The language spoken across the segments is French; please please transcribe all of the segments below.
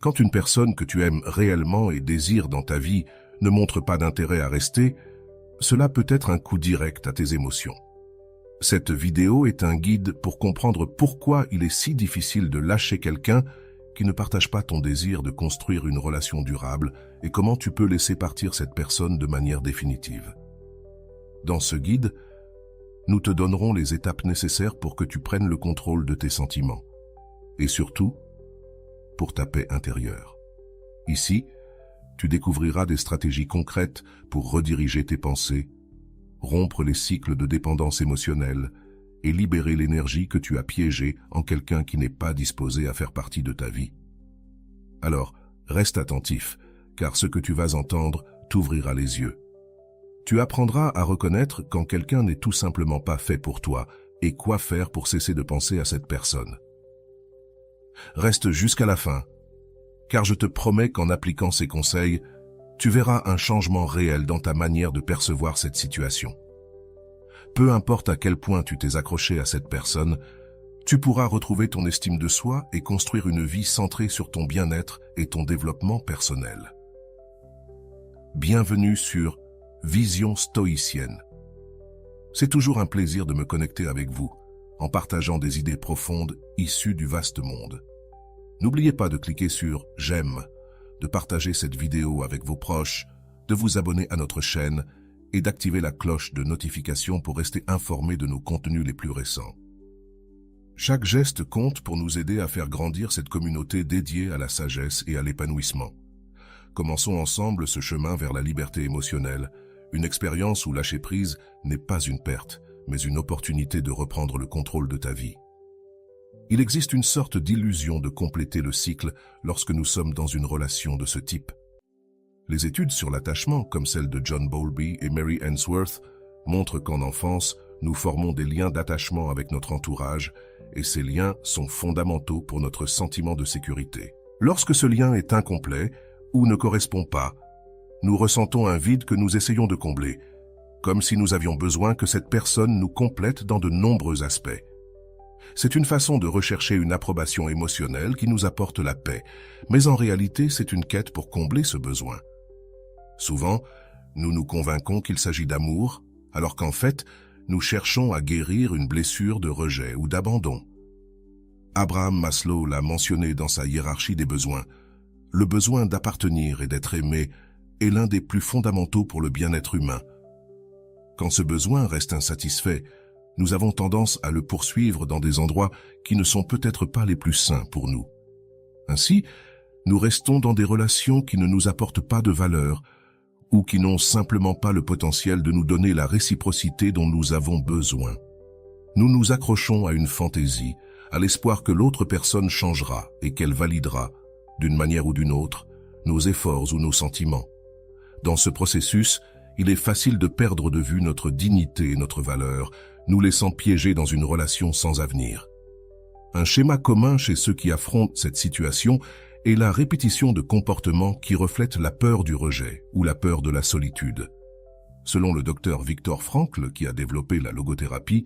Quand une personne que tu aimes réellement et désires dans ta vie ne montre pas d'intérêt à rester, cela peut être un coup direct à tes émotions. Cette vidéo est un guide pour comprendre pourquoi il est si difficile de lâcher quelqu'un qui ne partage pas ton désir de construire une relation durable et comment tu peux laisser partir cette personne de manière définitive. Dans ce guide, nous te donnerons les étapes nécessaires pour que tu prennes le contrôle de tes sentiments. Et surtout, pour ta paix intérieure. Ici, tu découvriras des stratégies concrètes pour rediriger tes pensées, rompre les cycles de dépendance émotionnelle et libérer l'énergie que tu as piégée en quelqu'un qui n'est pas disposé à faire partie de ta vie. Alors, reste attentif, car ce que tu vas entendre t'ouvrira les yeux. Tu apprendras à reconnaître quand quelqu'un n'est tout simplement pas fait pour toi et quoi faire pour cesser de penser à cette personne. Reste jusqu'à la fin, car je te promets qu'en appliquant ces conseils, tu verras un changement réel dans ta manière de percevoir cette situation. Peu importe à quel point tu t'es accroché à cette personne, tu pourras retrouver ton estime de soi et construire une vie centrée sur ton bien-être et ton développement personnel. Bienvenue sur Vision stoïcienne. C'est toujours un plaisir de me connecter avec vous, en partageant des idées profondes issues du vaste monde. N'oubliez pas de cliquer sur « J'aime », de partager cette vidéo avec vos proches, de vous abonner à notre chaîne et d'activer la cloche de notification pour rester informé de nos contenus les plus récents. Chaque geste compte pour nous aider à faire grandir cette communauté dédiée à la sagesse et à l'épanouissement. Commençons ensemble ce chemin vers la liberté émotionnelle, une expérience où lâcher prise n'est pas une perte, mais une opportunité de reprendre le contrôle de ta vie. Il existe une sorte d'illusion de compléter le cycle lorsque nous sommes dans une relation de ce type. Les études sur l'attachement, comme celle de John Bowlby et Mary Ainsworth, montrent qu'en enfance, nous formons des liens d'attachement avec notre entourage et ces liens sont fondamentaux pour notre sentiment de sécurité. Lorsque ce lien est incomplet ou ne correspond pas, nous ressentons un vide que nous essayons de combler, comme si nous avions besoin que cette personne nous complète dans de nombreux aspects. C'est une façon de rechercher une approbation émotionnelle qui nous apporte la paix, mais en réalité, c'est une quête pour combler ce besoin. Souvent, nous nous convainquons qu'il s'agit d'amour, alors qu'en fait, nous cherchons à guérir une blessure de rejet ou d'abandon. Abraham Maslow l'a mentionné dans sa hiérarchie des besoins. Le besoin d'appartenir et d'être aimé est l'un des plus fondamentaux pour le bien-être humain. Quand ce besoin reste insatisfait, nous avons tendance à le poursuivre dans des endroits qui ne sont peut-être pas les plus sains pour nous. Ainsi, nous restons dans des relations qui ne nous apportent pas de valeur ou qui n'ont simplement pas le potentiel de nous donner la réciprocité dont nous avons besoin. Nous nous accrochons à une fantaisie, à l'espoir que l'autre personne changera et qu'elle validera, d'une manière ou d'une autre, nos efforts ou nos sentiments. Dans ce processus, il est facile de perdre de vue notre dignité et notre valeur, nous laissant piéger dans une relation sans avenir. Un schéma commun chez ceux qui affrontent cette situation est la répétition de comportements qui reflètent la peur du rejet ou la peur de la solitude. Selon le docteur Viktor Frankl, qui a développé la logothérapie,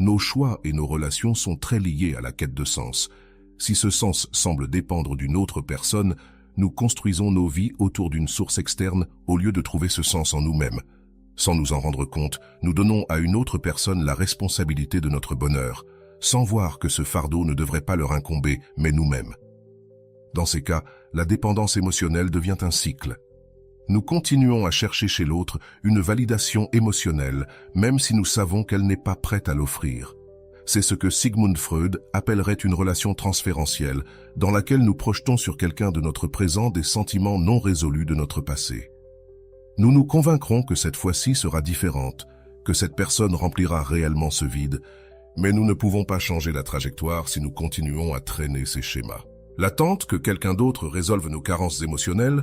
nos choix et nos relations sont très liés à la quête de sens. Si ce sens semble dépendre d'une autre personne, nous construisons nos vies autour d'une source externe au lieu de trouver ce sens en nous-mêmes. Sans nous en rendre compte, nous donnons à une autre personne la responsabilité de notre bonheur, sans voir que ce fardeau ne devrait pas leur incomber, mais nous-mêmes. Dans ces cas, la dépendance émotionnelle devient un cycle. Nous continuons à chercher chez l'autre une validation émotionnelle, même si nous savons qu'elle n'est pas prête à l'offrir. C'est ce que Sigmund Freud appellerait une relation transférentielle, dans laquelle nous projetons sur quelqu'un de notre présent des sentiments non résolus de notre passé. Nous nous convaincrons que cette fois-ci sera différente, que cette personne remplira réellement ce vide, mais nous ne pouvons pas changer la trajectoire si nous continuons à traîner ces schémas. L'attente que quelqu'un d'autre résolve nos carences émotionnelles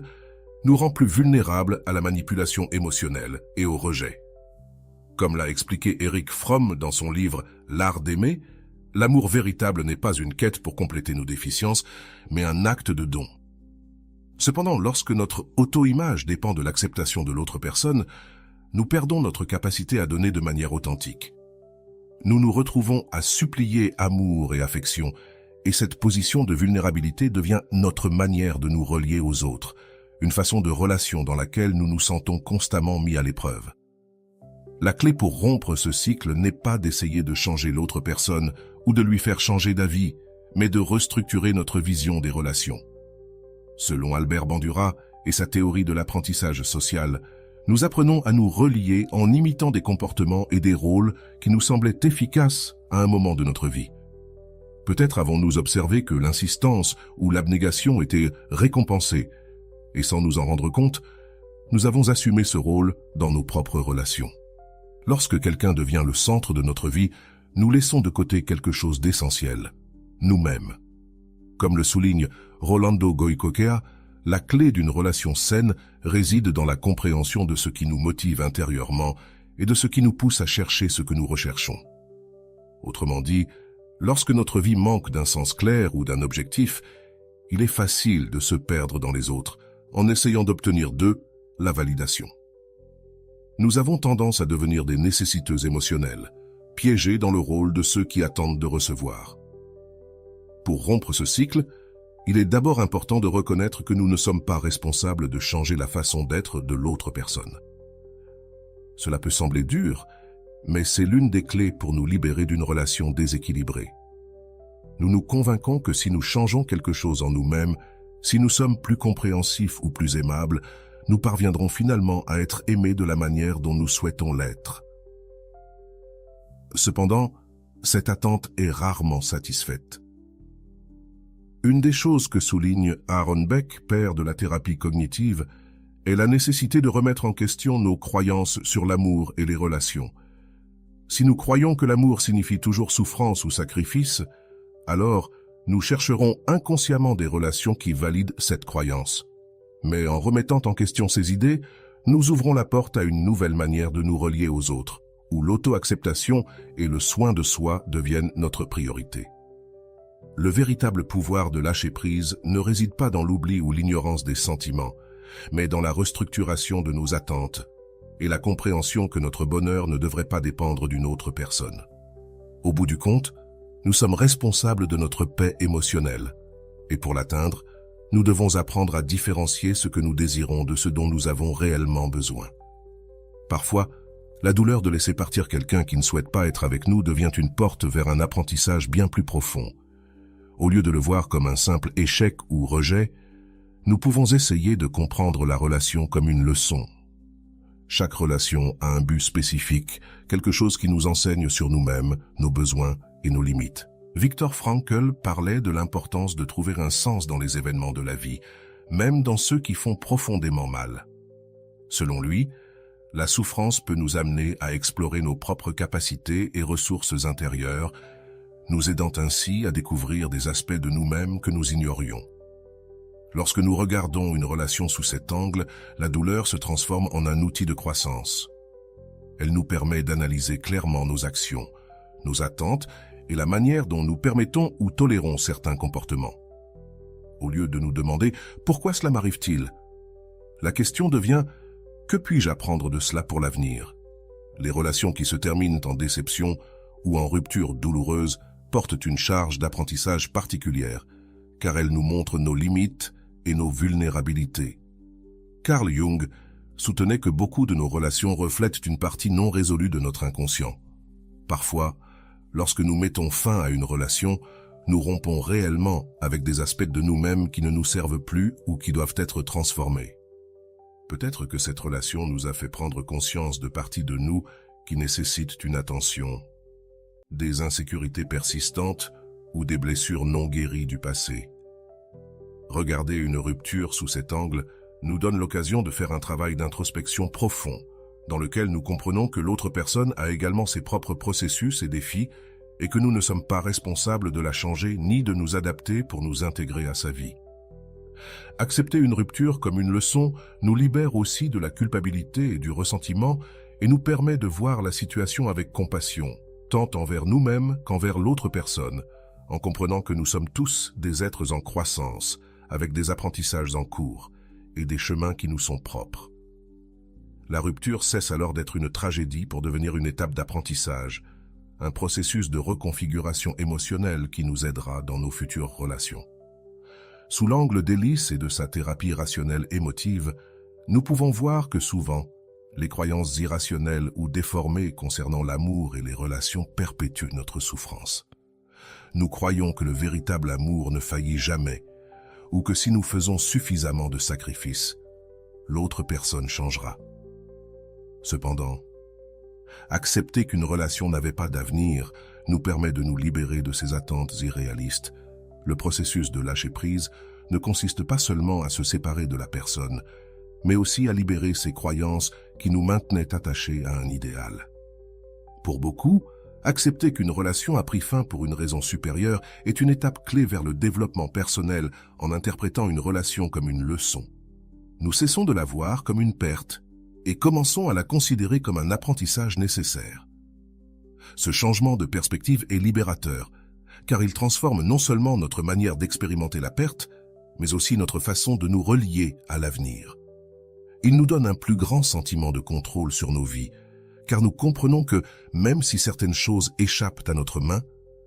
nous rend plus vulnérables à la manipulation émotionnelle et au rejet. Comme l'a expliqué Erich Fromm dans son livre « L'art d'aimer », l'amour véritable n'est pas une quête pour compléter nos déficiences, mais un acte de don. Cependant, lorsque notre auto-image dépend de l'acceptation de l'autre personne, nous perdons notre capacité à donner de manière authentique. Nous nous retrouvons à supplier amour et affection, Et cette position de vulnérabilité devient notre manière de nous relier aux autres, une façon de relation dans laquelle nous nous sentons constamment mis à l'épreuve. La clé pour rompre ce cycle n'est pas d'essayer de changer l'autre personne ou de lui faire changer d'avis, mais de restructurer notre vision des relations. Selon Albert Bandura et sa théorie de l'apprentissage social, nous apprenons à nous relier en imitant des comportements et des rôles qui nous semblaient efficaces à un moment de notre vie. Peut-être avons-nous observé que l'insistance ou l'abnégation étaient récompensées, et sans nous en rendre compte, nous avons assumé ce rôle dans nos propres relations. Lorsque quelqu'un devient le centre de notre vie, nous laissons de côté quelque chose d'essentiel, nous-mêmes. Comme le souligne Rolando Goicoechea, la clé d'une relation saine réside dans la compréhension de ce qui nous motive intérieurement et de ce qui nous pousse à chercher ce que nous recherchons. Autrement dit, lorsque notre vie manque d'un sens clair ou d'un objectif, il est facile de se perdre dans les autres en essayant d'obtenir d'eux la validation. Nous avons tendance à devenir des nécessiteux émotionnels, piégés dans le rôle de ceux qui attendent de recevoir. Pour rompre ce cycle, il est d'abord important de reconnaître que nous ne sommes pas responsables de changer la façon d'être de l'autre personne. Cela peut sembler dur, mais c'est l'une des clés pour nous libérer d'une relation déséquilibrée. Nous nous convainquons que si nous changeons quelque chose en nous-mêmes, si nous sommes plus compréhensifs ou plus aimables, nous parviendrons finalement à être aimés de la manière dont nous souhaitons l'être. Cependant, cette attente est rarement satisfaite. Une des choses que souligne Aaron Beck, père de la thérapie cognitive, est la nécessité de remettre en question nos croyances sur l'amour et les relations. Si nous croyons que l'amour signifie toujours souffrance ou sacrifice, alors nous chercherons inconsciemment des relations qui valident cette croyance. Mais en remettant en question ces idées, nous ouvrons la porte à une nouvelle manière de nous relier aux autres, où l'auto-acceptation et le soin de soi deviennent notre priorité. Le véritable pouvoir de lâcher prise ne réside pas dans l'oubli ou l'ignorance des sentiments, mais dans la restructuration de nos attentes et la compréhension que notre bonheur ne devrait pas dépendre d'une autre personne. Au bout du compte, nous sommes responsables de notre paix émotionnelle, et pour l'atteindre, nous devons apprendre à différencier ce que nous désirons de ce dont nous avons réellement besoin. Parfois, la douleur de laisser partir quelqu'un qui ne souhaite pas être avec nous devient une porte vers un apprentissage bien plus profond. Au lieu de le voir comme un simple échec ou rejet, nous pouvons essayer de comprendre la relation comme une leçon. Chaque relation a un but spécifique, quelque chose qui nous enseigne sur nous-mêmes, nos besoins et nos limites. Viktor Frankl parlait de l'importance de trouver un sens dans les événements de la vie, même dans ceux qui font profondément mal. Selon lui, la souffrance peut nous amener à explorer nos propres capacités et ressources intérieures, nous aidant ainsi à découvrir des aspects de nous-mêmes que nous ignorions. Lorsque nous regardons une relation sous cet angle, la douleur se transforme en un outil de croissance. Elle nous permet d'analyser clairement nos actions, nos attentes et la manière dont nous permettons ou tolérons certains comportements. Au lieu de nous demander « Pourquoi cela m'arrive-t-il ?», la question devient « Que puis-je apprendre de cela pour l'avenir ?» Les relations qui se terminent en déception ou en rupture douloureuse portent une charge d'apprentissage particulière, car elles nous montrent nos limites et nos vulnérabilités. Carl Jung soutenait que beaucoup de nos relations reflètent une partie non résolue de notre inconscient. Parfois, lorsque nous mettons fin à une relation, nous rompons réellement avec des aspects de nous-mêmes qui ne nous servent plus ou qui doivent être transformés. Peut-être que cette relation nous a fait prendre conscience de parties de nous qui nécessitent une attention, des insécurités persistantes ou des blessures non guéries du passé. Regarder une rupture sous cet angle nous donne l'occasion de faire un travail d'introspection profond, dans lequel nous comprenons que l'autre personne a également ses propres processus et défis et que nous ne sommes pas responsables de la changer ni de nous adapter pour nous intégrer à sa vie. Accepter une rupture comme une leçon nous libère aussi de la culpabilité et du ressentiment et nous permet de voir la situation avec compassion, tant envers nous-mêmes qu'envers l'autre personne, en comprenant que nous sommes tous des êtres en croissance, avec des apprentissages en cours et des chemins qui nous sont propres. La rupture cesse alors d'être une tragédie pour devenir une étape d'apprentissage, un processus de reconfiguration émotionnelle qui nous aidera dans nos futures relations. Sous l'angle d'Ellis et de sa thérapie rationnelle émotive, nous pouvons voir que souvent, les croyances irrationnelles ou déformées concernant l'amour et les relations perpétuent notre souffrance. Nous croyons que le véritable amour ne faillit jamais, ou que si nous faisons suffisamment de sacrifices, l'autre personne changera. Cependant, accepter qu'une relation n'avait pas d'avenir nous permet de nous libérer de ces attentes irréalistes. Le processus de lâcher-prise ne consiste pas seulement à se séparer de la personne, mais aussi à libérer ces croyances qui nous maintenaient attachés à un idéal. Pour beaucoup, accepter qu'une relation a pris fin pour une raison supérieure est une étape clé vers le développement personnel en interprétant une relation comme une leçon. Nous cessons de la voir comme une perte et commençons à la considérer comme un apprentissage nécessaire. Ce changement de perspective est libérateur, car il transforme non seulement notre manière d'expérimenter la perte, mais aussi notre façon de nous relier à l'avenir. Il nous donne un plus grand sentiment de contrôle sur nos vies, car nous comprenons que, même si certaines choses échappent à notre main,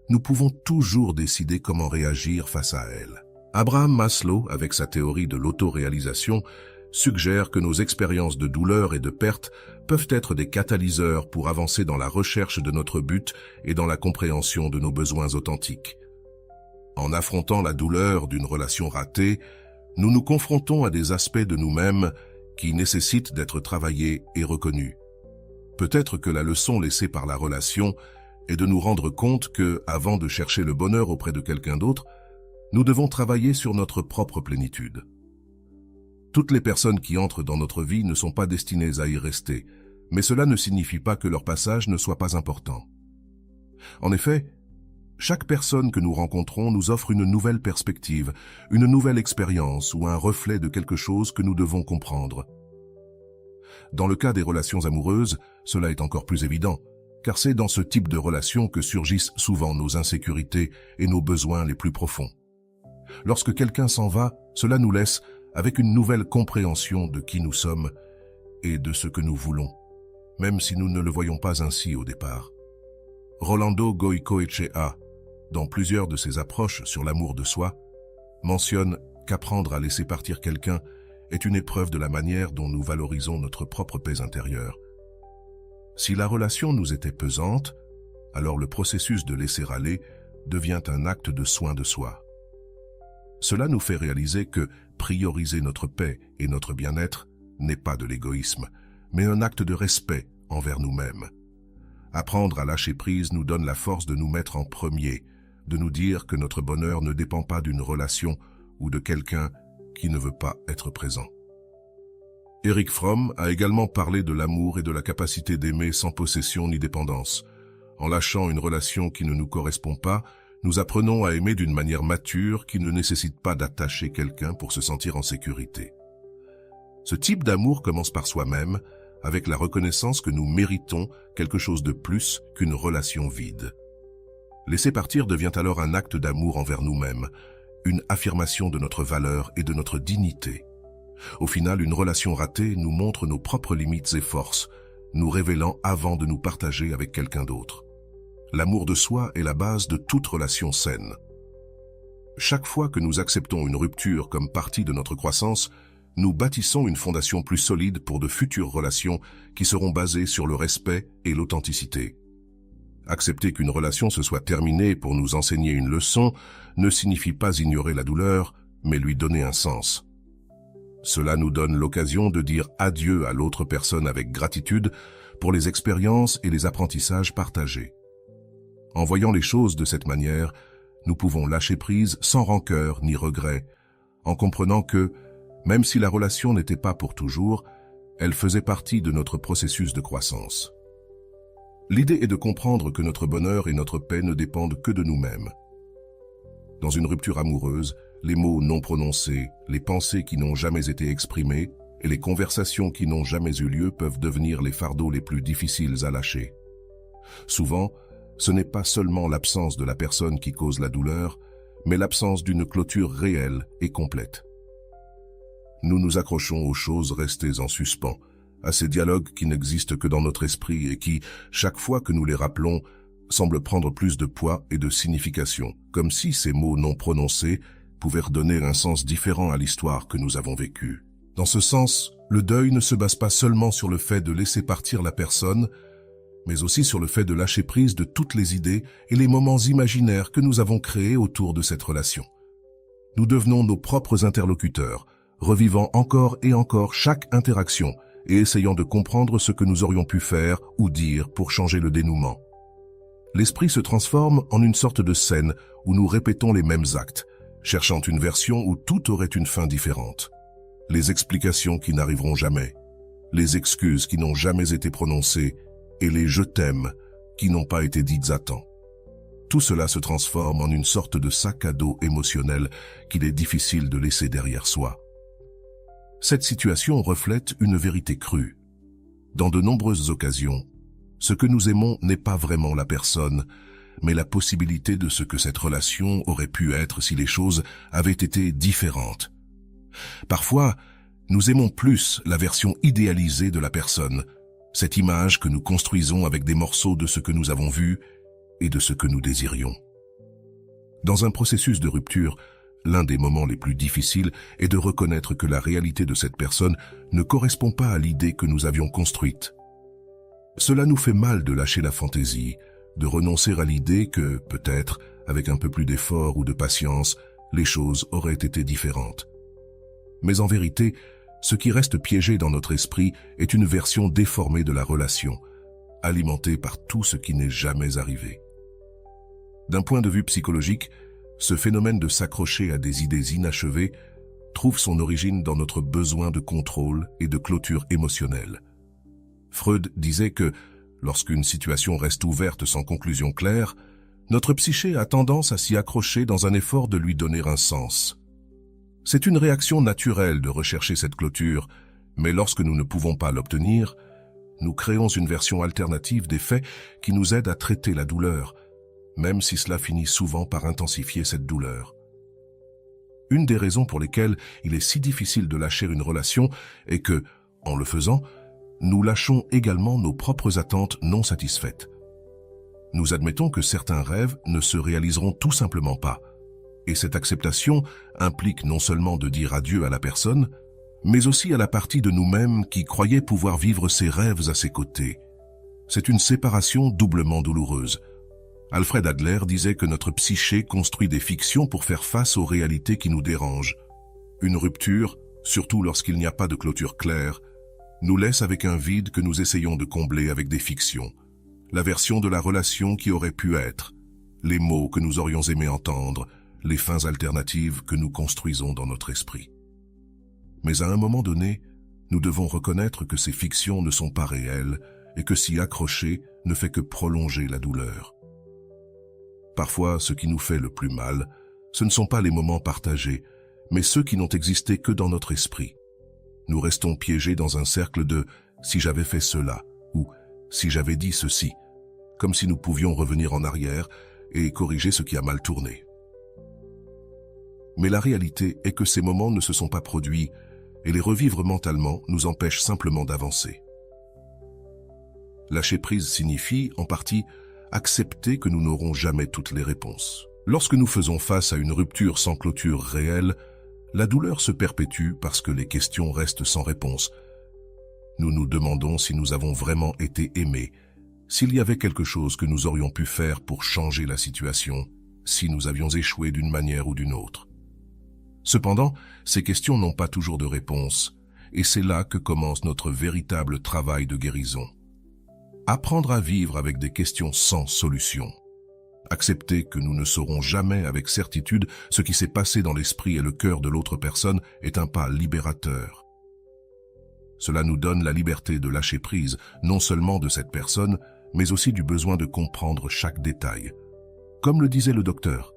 nous pouvons toujours décider comment réagir face à elles. Abraham Maslow, avec sa théorie de l'autoréalisation, suggère que nos expériences de douleur et de perte peuvent être des catalyseurs pour avancer dans la recherche de notre but et dans la compréhension de nos besoins authentiques. En affrontant la douleur d'une relation ratée, nous nous confrontons à des aspects de nous-mêmes qui nécessitent d'être travaillés et reconnus. Peut-être que la leçon laissée par la relation est de nous rendre compte que, avant de chercher le bonheur auprès de quelqu'un d'autre, nous devons travailler sur notre propre plénitude. Toutes les personnes qui entrent dans notre vie ne sont pas destinées à y rester, mais cela ne signifie pas que leur passage ne soit pas important. En effet, chaque personne que nous rencontrons nous offre une nouvelle perspective, une nouvelle expérience ou un reflet de quelque chose que nous devons comprendre. Dans le cas des relations amoureuses, cela est encore plus évident, car c'est dans ce type de relation que surgissent souvent nos insécurités et nos besoins les plus profonds. Lorsque quelqu'un s'en va, cela nous laisse avec une nouvelle compréhension de qui nous sommes et de ce que nous voulons, même si nous ne le voyons pas ainsi au départ. Rolando Goicoechea, dans plusieurs de ses approches sur l'amour de soi, mentionne qu'apprendre à laisser partir quelqu'un est une épreuve de la manière dont nous valorisons notre propre paix intérieure. Si la relation nous était pesante, alors le processus de laisser aller devient un acte de soin de soi. Cela nous fait réaliser que prioriser notre paix et notre bien-être n'est pas de l'égoïsme, mais un acte de respect envers nous-mêmes. Apprendre à lâcher prise nous donne la force de nous mettre en premier, de nous dire que notre bonheur ne dépend pas d'une relation ou de quelqu'un qui ne veut pas être présent. Erich Fromm a également parlé de l'amour et de la capacité d'aimer sans possession ni dépendance. En lâchant une relation qui ne nous correspond pas, nous apprenons à aimer d'une manière mature qui ne nécessite pas d'attacher quelqu'un pour se sentir en sécurité. Ce type d'amour commence par soi-même, avec la reconnaissance que nous méritons quelque chose de plus qu'une relation vide. Laisser partir devient alors un acte d'amour envers nous-mêmes, une affirmation de notre valeur et de notre dignité. Au final, une relation ratée nous montre nos propres limites et forces, nous révélant avant de nous partager avec quelqu'un d'autre. L'amour de soi est la base de toute relation saine. Chaque fois que nous acceptons une rupture comme partie de notre croissance, nous bâtissons une fondation plus solide pour de futures relations qui seront basées sur le respect et l'authenticité. Accepter qu'une relation se soit terminée pour nous enseigner une leçon ne signifie pas ignorer la douleur, mais lui donner un sens. Cela nous donne l'occasion de dire adieu à l'autre personne avec gratitude pour les expériences et les apprentissages partagés. En voyant les choses de cette manière, nous pouvons lâcher prise sans rancœur ni regret, en comprenant que, même si la relation n'était pas pour toujours, elle faisait partie de notre processus de croissance. L'idée est de comprendre que notre bonheur et notre paix ne dépendent que de nous-mêmes. Dans une rupture amoureuse, les mots non prononcés, les pensées qui n'ont jamais été exprimées et les conversations qui n'ont jamais eu lieu peuvent devenir les fardeaux les plus difficiles à lâcher. Souvent, ce n'est pas seulement l'absence de la personne qui cause la douleur, mais l'absence d'une clôture réelle et complète. Nous nous accrochons aux choses restées en suspens, à ces dialogues qui n'existent que dans notre esprit et qui, chaque fois que nous les rappelons, semblent prendre plus de poids et de signification, comme si ces mots non prononcés pouvaient redonner un sens différent à l'histoire que nous avons vécue. Dans ce sens, le deuil ne se base pas seulement sur le fait de laisser partir la personne, mais aussi sur le fait de lâcher prise de toutes les idées et les moments imaginaires que nous avons créés autour de cette relation. Nous devenons nos propres interlocuteurs, revivant encore et encore chaque interaction et essayant de comprendre ce que nous aurions pu faire ou dire pour changer le dénouement. L'esprit se transforme en une sorte de scène où nous répétons les mêmes actes, cherchant une version où tout aurait une fin différente. Les explications qui n'arriveront jamais, les excuses qui n'ont jamais été prononcées et les « je t'aime » qui n'ont pas été dites à temps. Tout cela se transforme en une sorte de sac à dos émotionnel qu'il est difficile de laisser derrière soi. Cette situation reflète une vérité crue. Dans de nombreuses occasions, ce que nous aimons n'est pas vraiment la personne, mais la possibilité de ce que cette relation aurait pu être si les choses avaient été différentes. Parfois, nous aimons plus la version idéalisée de la personne, cette image que nous construisons avec des morceaux de ce que nous avons vu et de ce que nous désirions. Dans un processus de rupture, l'un des moments les plus difficiles est de reconnaître que la réalité de cette personne ne correspond pas à l'idée que nous avions construite. Cela nous fait mal de lâcher la fantaisie, de renoncer à l'idée que, peut-être, avec un peu plus d'effort ou de patience, les choses auraient été différentes. Mais en vérité, ce qui reste piégé dans notre esprit est une version déformée de la relation, alimentée par tout ce qui n'est jamais arrivé. D'un point de vue psychologique, ce phénomène de s'accrocher à des idées inachevées trouve son origine dans notre besoin de contrôle et de clôture émotionnelle. Freud disait que, lorsqu'une situation reste ouverte sans conclusion claire, notre psyché a tendance à s'y accrocher dans un effort de lui donner un sens. C'est une réaction naturelle de rechercher cette clôture, mais lorsque nous ne pouvons pas l'obtenir, nous créons une version alternative des faits qui nous aide à traiter la douleur, même si cela finit souvent par intensifier cette douleur. Une des raisons pour lesquelles il est si difficile de lâcher une relation est que, en le faisant, nous lâchons également nos propres attentes non satisfaites. Nous admettons que certains rêves ne se réaliseront tout simplement pas. Et cette acceptation implique non seulement de dire adieu à la personne, mais aussi à la partie de nous-mêmes qui croyait pouvoir vivre ses rêves à ses côtés. C'est une séparation doublement douloureuse. Alfred Adler disait que notre psyché construit des fictions pour faire face aux réalités qui nous dérangent. Une rupture, surtout lorsqu'il n'y a pas de clôture claire, nous laisse avec un vide que nous essayons de combler avec des fictions. La version de la relation qui aurait pu être, les mots que nous aurions aimé entendre, les fins alternatives que nous construisons dans notre esprit. Mais à un moment donné, nous devons reconnaître que ces fictions ne sont pas réelles et que s'y accrocher ne fait que prolonger la douleur. Parfois, ce qui nous fait le plus mal, ce ne sont pas les moments partagés, mais ceux qui n'ont existé que dans notre esprit. Nous restons piégés dans un cercle de « si j'avais fait cela » ou « si j'avais dit ceci », comme si nous pouvions revenir en arrière et corriger ce qui a mal tourné. Mais la réalité est que ces moments ne se sont pas produits et les revivre mentalement nous empêche simplement d'avancer. Lâcher prise signifie, en partie, accepter que nous n'aurons jamais toutes les réponses. Lorsque nous faisons face à une rupture sans clôture réelle, la douleur se perpétue parce que les questions restent sans réponse. Nous nous demandons si nous avons vraiment été aimés, s'il y avait quelque chose que nous aurions pu faire pour changer la situation, si nous avions échoué d'une manière ou d'une autre. Cependant, ces questions n'ont pas toujours de réponse, et c'est là que commence notre véritable travail de guérison. Apprendre à vivre avec des questions sans solution. Accepter que nous ne saurons jamais avec certitude ce qui s'est passé dans l'esprit et le cœur de l'autre personne est un pas libérateur. Cela nous donne la liberté de lâcher prise, non seulement de cette personne, mais aussi du besoin de comprendre chaque détail. Comme le disait le docteur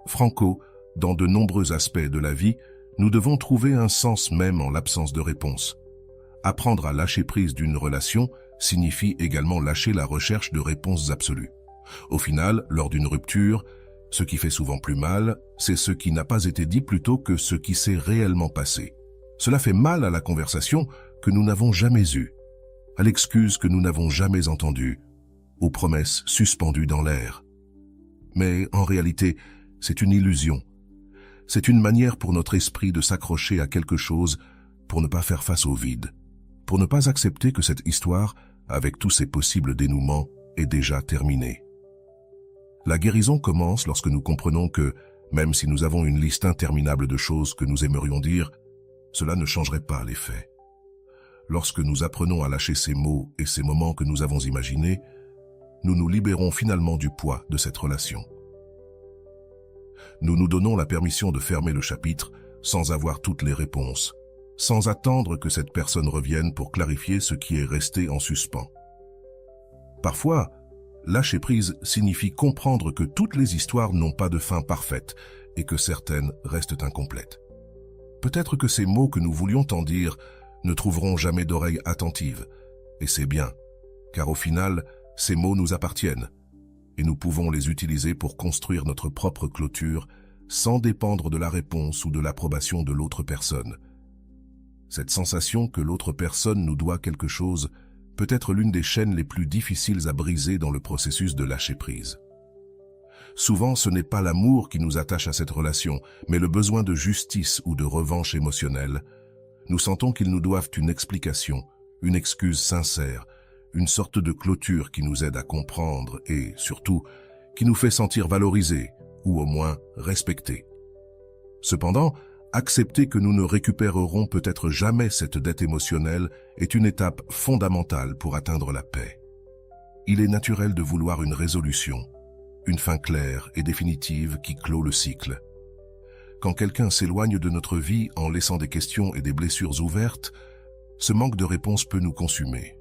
Franco, dans de nombreux aspects de la vie, nous devons trouver un sens même en l'absence de réponse. Apprendre à lâcher prise d'une relation signifie également lâcher la recherche de réponses absolues. Au final, lors d'une rupture, ce qui fait souvent plus mal, c'est ce qui n'a pas été dit plutôt que ce qui s'est réellement passé. Cela fait mal à la conversation que nous n'avons jamais eue, à l'excuse que nous n'avons jamais entendue, aux promesses suspendues dans l'air. Mais en réalité, c'est une illusion. C'est une manière pour notre esprit de s'accrocher à quelque chose pour ne pas faire face au vide, pour ne pas accepter que cette histoire, avec tous ses possibles dénouements, est déjà terminée. La guérison commence lorsque nous comprenons que, même si nous avons une liste interminable de choses que nous aimerions dire, cela ne changerait pas les faits. Lorsque nous apprenons à lâcher ces mots et ces moments que nous avons imaginés, nous nous libérons finalement du poids de cette relation. Nous nous donnons la permission de fermer le chapitre sans avoir toutes les réponses, sans attendre que cette personne revienne pour clarifier ce qui est resté en suspens. Parfois, lâcher prise signifie comprendre que toutes les histoires n'ont pas de fin parfaite et que certaines restent incomplètes. Peut-être que ces mots que nous voulions tant dire ne trouveront jamais d'oreilles attentives, et c'est bien, car au final, ces mots nous appartiennent, et nous pouvons les utiliser pour construire notre propre clôture sans dépendre de la réponse ou de l'approbation de l'autre personne. Cette sensation que l'autre personne nous doit quelque chose peut être l'une des chaînes les plus difficiles à briser dans le processus de lâcher prise. Souvent, ce n'est pas l'amour qui nous attache à cette relation, mais le besoin de justice ou de revanche émotionnelle. Nous sentons qu'ils nous doivent une explication, une excuse sincère, une sorte de clôture qui nous aide à comprendre et, surtout, qui nous fait sentir valorisés ou au moins respectés. Cependant, accepter que nous ne récupérerons peut-être jamais cette dette émotionnelle est une étape fondamentale pour atteindre la paix. Il est naturel de vouloir une résolution, une fin claire et définitive qui clôt le cycle. Quand quelqu'un s'éloigne de notre vie en laissant des questions et des blessures ouvertes, ce manque de réponse peut nous consumer.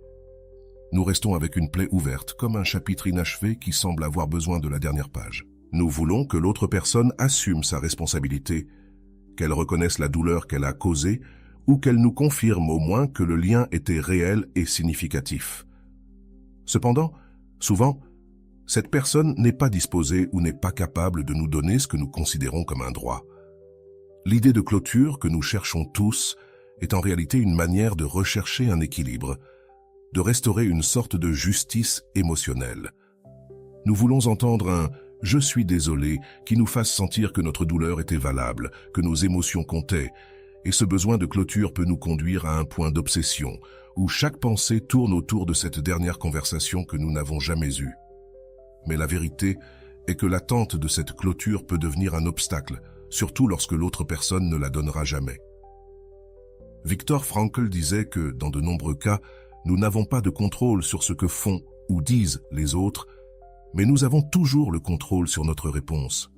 Nous restons avec une plaie ouverte, comme un chapitre inachevé qui semble avoir besoin de la dernière page. Nous voulons que l'autre personne assume sa responsabilité, qu'elle reconnaisse la douleur qu'elle a causée ou qu'elle nous confirme au moins que le lien était réel et significatif. Cependant, souvent, cette personne n'est pas disposée ou n'est pas capable de nous donner ce que nous considérons comme un droit. L'idée de clôture que nous cherchons tous est en réalité une manière de rechercher un équilibre, de restaurer une sorte de justice émotionnelle. Nous voulons entendre un « je suis désolé » qui nous fasse sentir que notre douleur était valable, que nos émotions comptaient, et ce besoin de clôture peut nous conduire à un point d'obsession, où chaque pensée tourne autour de cette dernière conversation que nous n'avons jamais eue. Mais la vérité est que l'attente de cette clôture peut devenir un obstacle, surtout lorsque l'autre personne ne la donnera jamais. Viktor Frankl disait que, dans de nombreux cas, nous n'avons pas de contrôle sur ce que font ou disent les autres, mais nous avons toujours le contrôle sur notre réponse.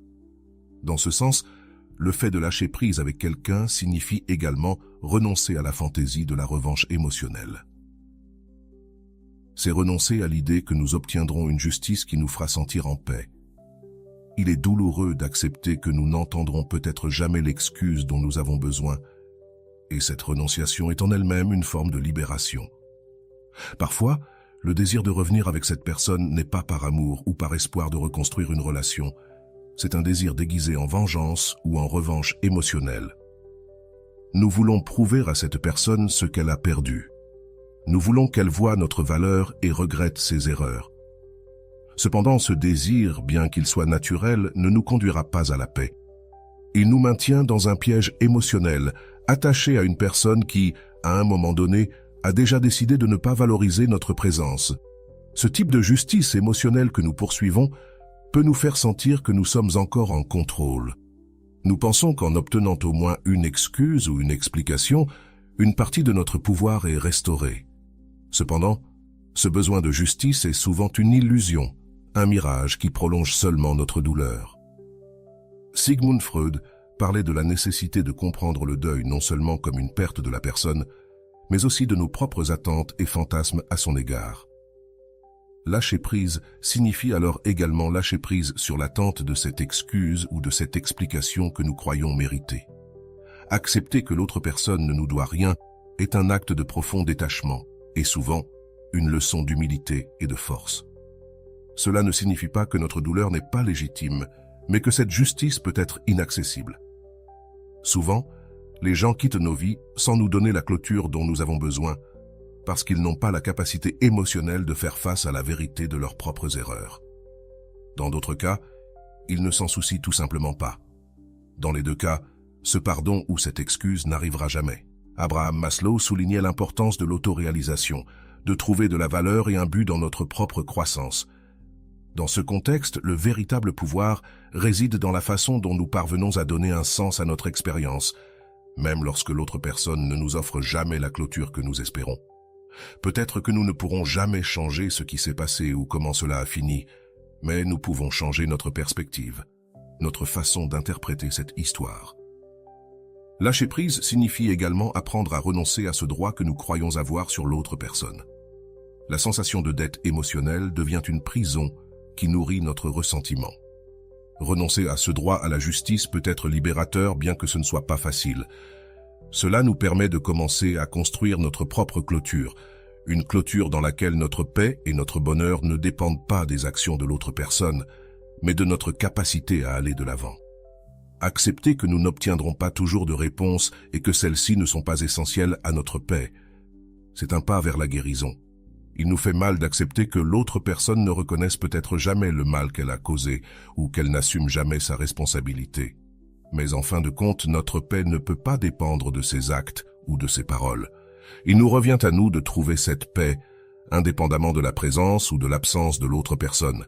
Dans ce sens, le fait de lâcher prise avec quelqu'un signifie également renoncer à la fantaisie de la revanche émotionnelle. C'est renoncer à l'idée que nous obtiendrons une justice qui nous fera sentir en paix. Il est douloureux d'accepter que nous n'entendrons peut-être jamais l'excuse dont nous avons besoin, et cette renonciation est en elle-même une forme de libération. Parfois, le désir de revenir avec cette personne n'est pas par amour ou par espoir de reconstruire une relation. C'est un désir déguisé en vengeance ou en revanche émotionnelle. Nous voulons prouver à cette personne ce qu'elle a perdu. Nous voulons qu'elle voie notre valeur et regrette ses erreurs. Cependant, ce désir, bien qu'il soit naturel, ne nous conduira pas à la paix. Il nous maintient dans un piège émotionnel, attaché à une personne qui, à un moment donné, a déjà décidé de ne pas valoriser notre présence. Ce type de justice émotionnelle que nous poursuivons peut nous faire sentir que nous sommes encore en contrôle. Nous pensons qu'en obtenant au moins une excuse ou une explication, une partie de notre pouvoir est restaurée. Cependant, ce besoin de justice est souvent une illusion, un mirage qui prolonge seulement notre douleur. Sigmund Freud parlait de la nécessité de comprendre le deuil non seulement comme une perte de la personne, mais aussi de nos propres attentes et fantasmes à son égard. Lâcher prise signifie alors également lâcher prise sur l'attente de cette excuse ou de cette explication que nous croyons mériter. Accepter que l'autre personne ne nous doit rien est un acte de profond détachement et souvent une leçon d'humilité et de force. Cela ne signifie pas que notre douleur n'est pas légitime, mais que cette justice peut être inaccessible. Souvent, les gens quittent nos vies sans nous donner la clôture dont nous avons besoin, parce qu'ils n'ont pas la capacité émotionnelle de faire face à la vérité de leurs propres erreurs. Dans d'autres cas, ils ne s'en soucient tout simplement pas. Dans les deux cas, ce pardon ou cette excuse n'arrivera jamais. Abraham Maslow soulignait l'importance de l'autoréalisation, de trouver de la valeur et un but dans notre propre croissance. Dans ce contexte, le véritable pouvoir réside dans la façon dont nous parvenons à donner un sens à notre expérience, même lorsque l'autre personne ne nous offre jamais la clôture que nous espérons. Peut-être que nous ne pourrons jamais changer ce qui s'est passé ou comment cela a fini, mais nous pouvons changer notre perspective, notre façon d'interpréter cette histoire. Lâcher prise signifie également apprendre à renoncer à ce droit que nous croyons avoir sur l'autre personne. La sensation de dette émotionnelle devient une prison qui nourrit notre ressentiment. Renoncer à ce droit à la justice peut être libérateur, bien que ce ne soit pas facile. Cela nous permet de commencer à construire notre propre clôture, une clôture dans laquelle notre paix et notre bonheur ne dépendent pas des actions de l'autre personne, mais de notre capacité à aller de l'avant. Accepter que nous n'obtiendrons pas toujours de réponse et que celles-ci ne sont pas essentielles à notre paix, c'est un pas vers la guérison. Il nous fait mal d'accepter que l'autre personne ne reconnaisse peut-être jamais le mal qu'elle a causé ou qu'elle n'assume jamais sa responsabilité. Mais en fin de compte, notre paix ne peut pas dépendre de ses actes ou de ses paroles. Il nous revient à nous de trouver cette paix, indépendamment de la présence ou de l'absence de l'autre personne.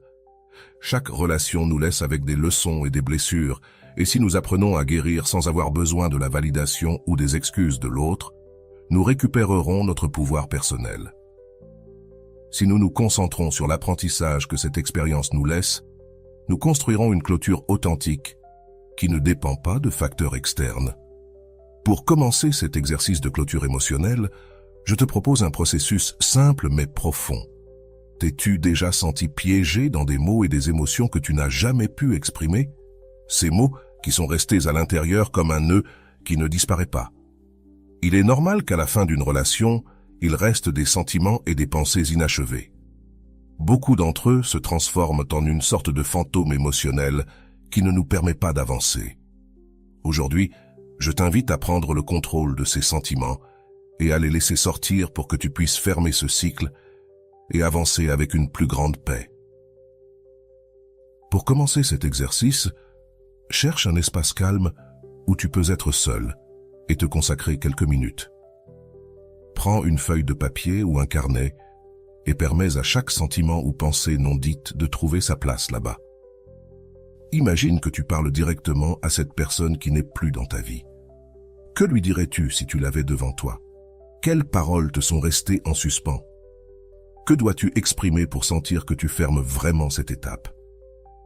Chaque relation nous laisse avec des leçons et des blessures, et si nous apprenons à guérir sans avoir besoin de la validation ou des excuses de l'autre, nous récupérerons notre pouvoir personnel. Si nous nous concentrons sur l'apprentissage que cette expérience nous laisse, nous construirons une clôture authentique qui ne dépend pas de facteurs externes. Pour commencer cet exercice de clôture émotionnelle, je te propose un processus simple mais profond. T'es-tu déjà senti piégé dans des mots et des émotions que tu n'as jamais pu exprimer? Ces mots qui sont restés à l'intérieur comme un nœud qui ne disparaît pas. Il est normal qu'à la fin d'une relation, il reste des sentiments et des pensées inachevés. Beaucoup d'entre eux se transforment en une sorte de fantôme émotionnel qui ne nous permet pas d'avancer. Aujourd'hui, je t'invite à prendre le contrôle de ces sentiments et à les laisser sortir pour que tu puisses fermer ce cycle et avancer avec une plus grande paix. Pour commencer cet exercice, cherche un espace calme où tu peux être seul et te consacrer quelques minutes. Prends une feuille de papier ou un carnet et permets à chaque sentiment ou pensée non dite de trouver sa place là-bas. Imagine que tu parles directement à cette personne qui n'est plus dans ta vie. Que lui dirais-tu si tu l'avais devant toi? Quelles paroles te sont restées en suspens? Que dois-tu exprimer pour sentir que tu fermes vraiment cette étape?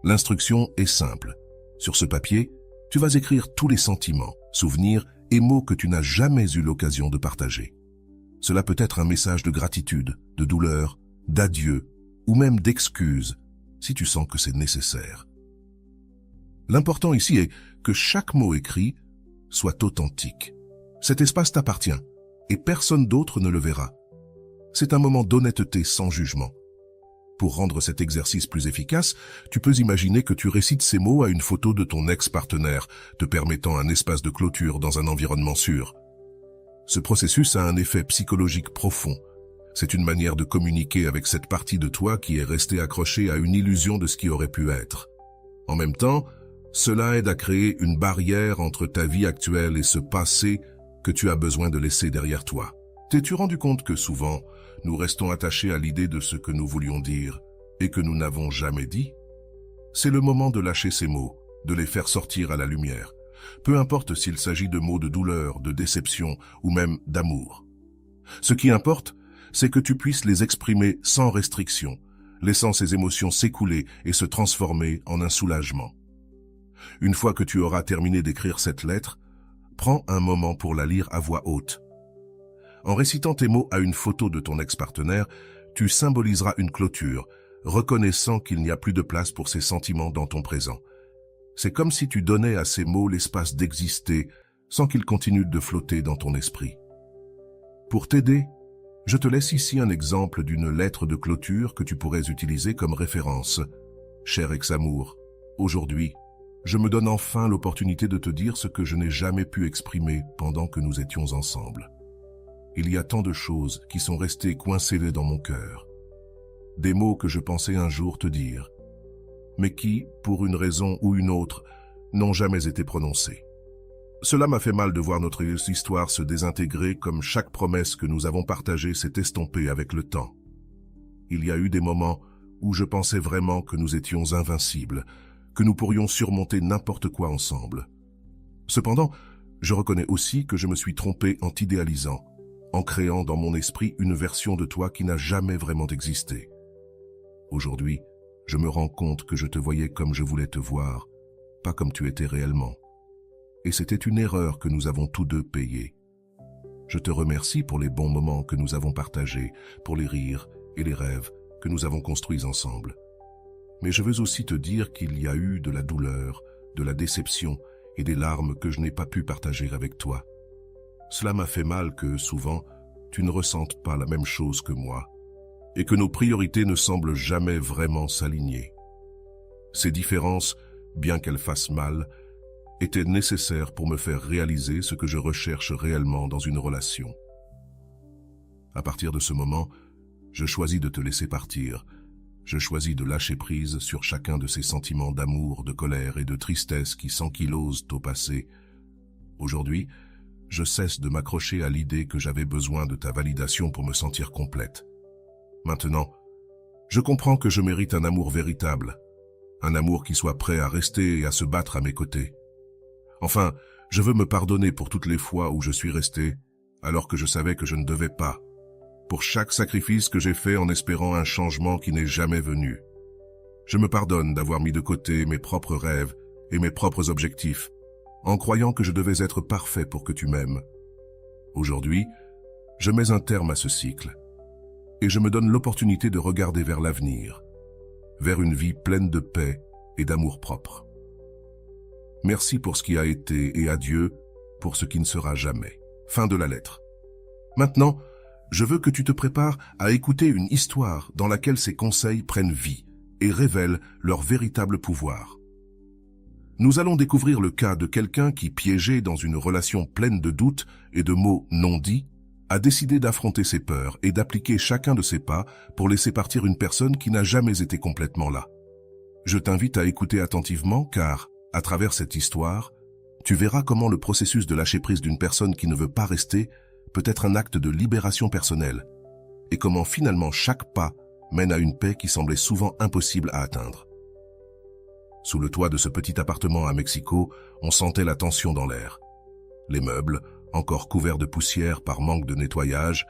L'instruction est simple. Sur ce papier, tu vas écrire tous les sentiments, souvenirs et mots que tu n'as jamais eu l'occasion de partager. Cela peut être un message de gratitude, de douleur, d'adieu ou même d'excuse si tu sens que c'est nécessaire. L'important ici est que chaque mot écrit soit authentique. Cet espace t'appartient et personne d'autre ne le verra. C'est un moment d'honnêteté sans jugement. Pour rendre cet exercice plus efficace, tu peux imaginer que tu récites ces mots à une photo de ton ex-partenaire, te permettant un espace de clôture dans un environnement sûr. Ce processus a un effet psychologique profond. C'est une manière de communiquer avec cette partie de toi qui est restée accrochée à une illusion de ce qui aurait pu être. En même temps, cela aide à créer une barrière entre ta vie actuelle et ce passé que tu as besoin de laisser derrière toi. T'es-tu rendu compte que souvent, nous restons attachés à l'idée de ce que nous voulions dire et que nous n'avons jamais dit? C'est le moment de lâcher ces mots, de les faire sortir à la lumière. Peu importe s'il s'agit de mots de douleur, de déception ou même d'amour. Ce qui importe, c'est que tu puisses les exprimer sans restriction, laissant ces émotions s'écouler et se transformer en un soulagement. Une fois que tu auras terminé d'écrire cette lettre, prends un moment pour la lire à voix haute. En récitant tes mots à une photo de ton ex-partenaire, tu symboliseras une clôture, reconnaissant qu'il n'y a plus de place pour ces sentiments dans ton présent. C'est comme si tu donnais à ces mots l'espace d'exister sans qu'ils continuent de flotter dans ton esprit. Pour t'aider, je te laisse ici un exemple d'une lettre de clôture que tu pourrais utiliser comme référence. Cher ex-amour, aujourd'hui, je me donne enfin l'opportunité de te dire ce que je n'ai jamais pu exprimer pendant que nous étions ensemble. il y a tant de choses qui sont restées coincées dans mon cœur. Des mots que je pensais un jour te dire, mais qui, pour une raison ou une autre, n'ont jamais été prononcés. Cela m'a fait mal de voir notre histoire se désintégrer comme chaque promesse que nous avons partagée s'est estompée avec le temps. Il y a eu des moments où je pensais vraiment que nous étions invincibles, que nous pourrions surmonter n'importe quoi ensemble. Cependant, je reconnais aussi que je me suis trompé en t'idéalisant, en créant dans mon esprit une version de toi qui n'a jamais vraiment existé. Aujourd'hui, je me rends compte que je te voyais comme je voulais te voir, pas comme tu étais réellement. Et c'était une erreur que nous avons tous deux payée. Je te remercie pour les bons moments que nous avons partagés, pour les rires et les rêves que nous avons construits ensemble. Mais je veux aussi te dire qu'il y a eu de la douleur, de la déception et des larmes que je n'ai pas pu partager avec toi. Cela m'a fait mal que, souvent, tu ne ressentes pas la même chose que moi, et que nos priorités ne semblent jamais vraiment s'aligner. Ces différences, bien qu'elles fassent mal, étaient nécessaires pour me faire réaliser ce que je recherche réellement dans une relation. À partir de ce moment, je choisis de te laisser partir. Je choisis de lâcher prise sur chacun de ces sentiments d'amour, de colère et de tristesse qui s'ankylosent au passé. Aujourd'hui, je cesse de m'accrocher à l'idée que j'avais besoin de ta validation pour me sentir complète. Maintenant, je comprends que je mérite un amour véritable, un amour qui soit prêt à rester et à se battre à mes côtés. Enfin, je veux me pardonner pour toutes les fois où je suis resté, alors que je savais que je ne devais pas, pour chaque sacrifice que j'ai fait en espérant un changement qui n'est jamais venu. Je me pardonne d'avoir mis de côté mes propres rêves et mes propres objectifs, en croyant que je devais être parfait pour que tu m'aimes. Aujourd'hui, je mets un terme à ce cycle, et je me donne l'opportunité de regarder vers l'avenir, vers une vie pleine de paix et d'amour propre. Merci pour ce qui a été et adieu pour ce qui ne sera jamais. Fin de la lettre. Maintenant, je veux que tu te prépares à écouter une histoire dans laquelle ces conseils prennent vie et révèlent leur véritable pouvoir. Nous allons découvrir le cas de quelqu'un qui, piégé dans une relation pleine de doutes et de mots non dits, a décidé d'affronter ses peurs et d'appliquer chacun de ses pas pour laisser partir une personne qui n'a jamais été complètement là. Je t'invite à écouter attentivement car, à travers cette histoire, tu verras comment le processus de lâcher prise d'une personne qui ne veut pas rester peut être un acte de libération personnelle, et comment finalement chaque pas mène à une paix qui semblait souvent impossible à atteindre. Sous le toit de ce petit appartement à Mexico, on sentait la tension dans l'air. Les meubles, encore couverts de poussière par manque de nettoyage,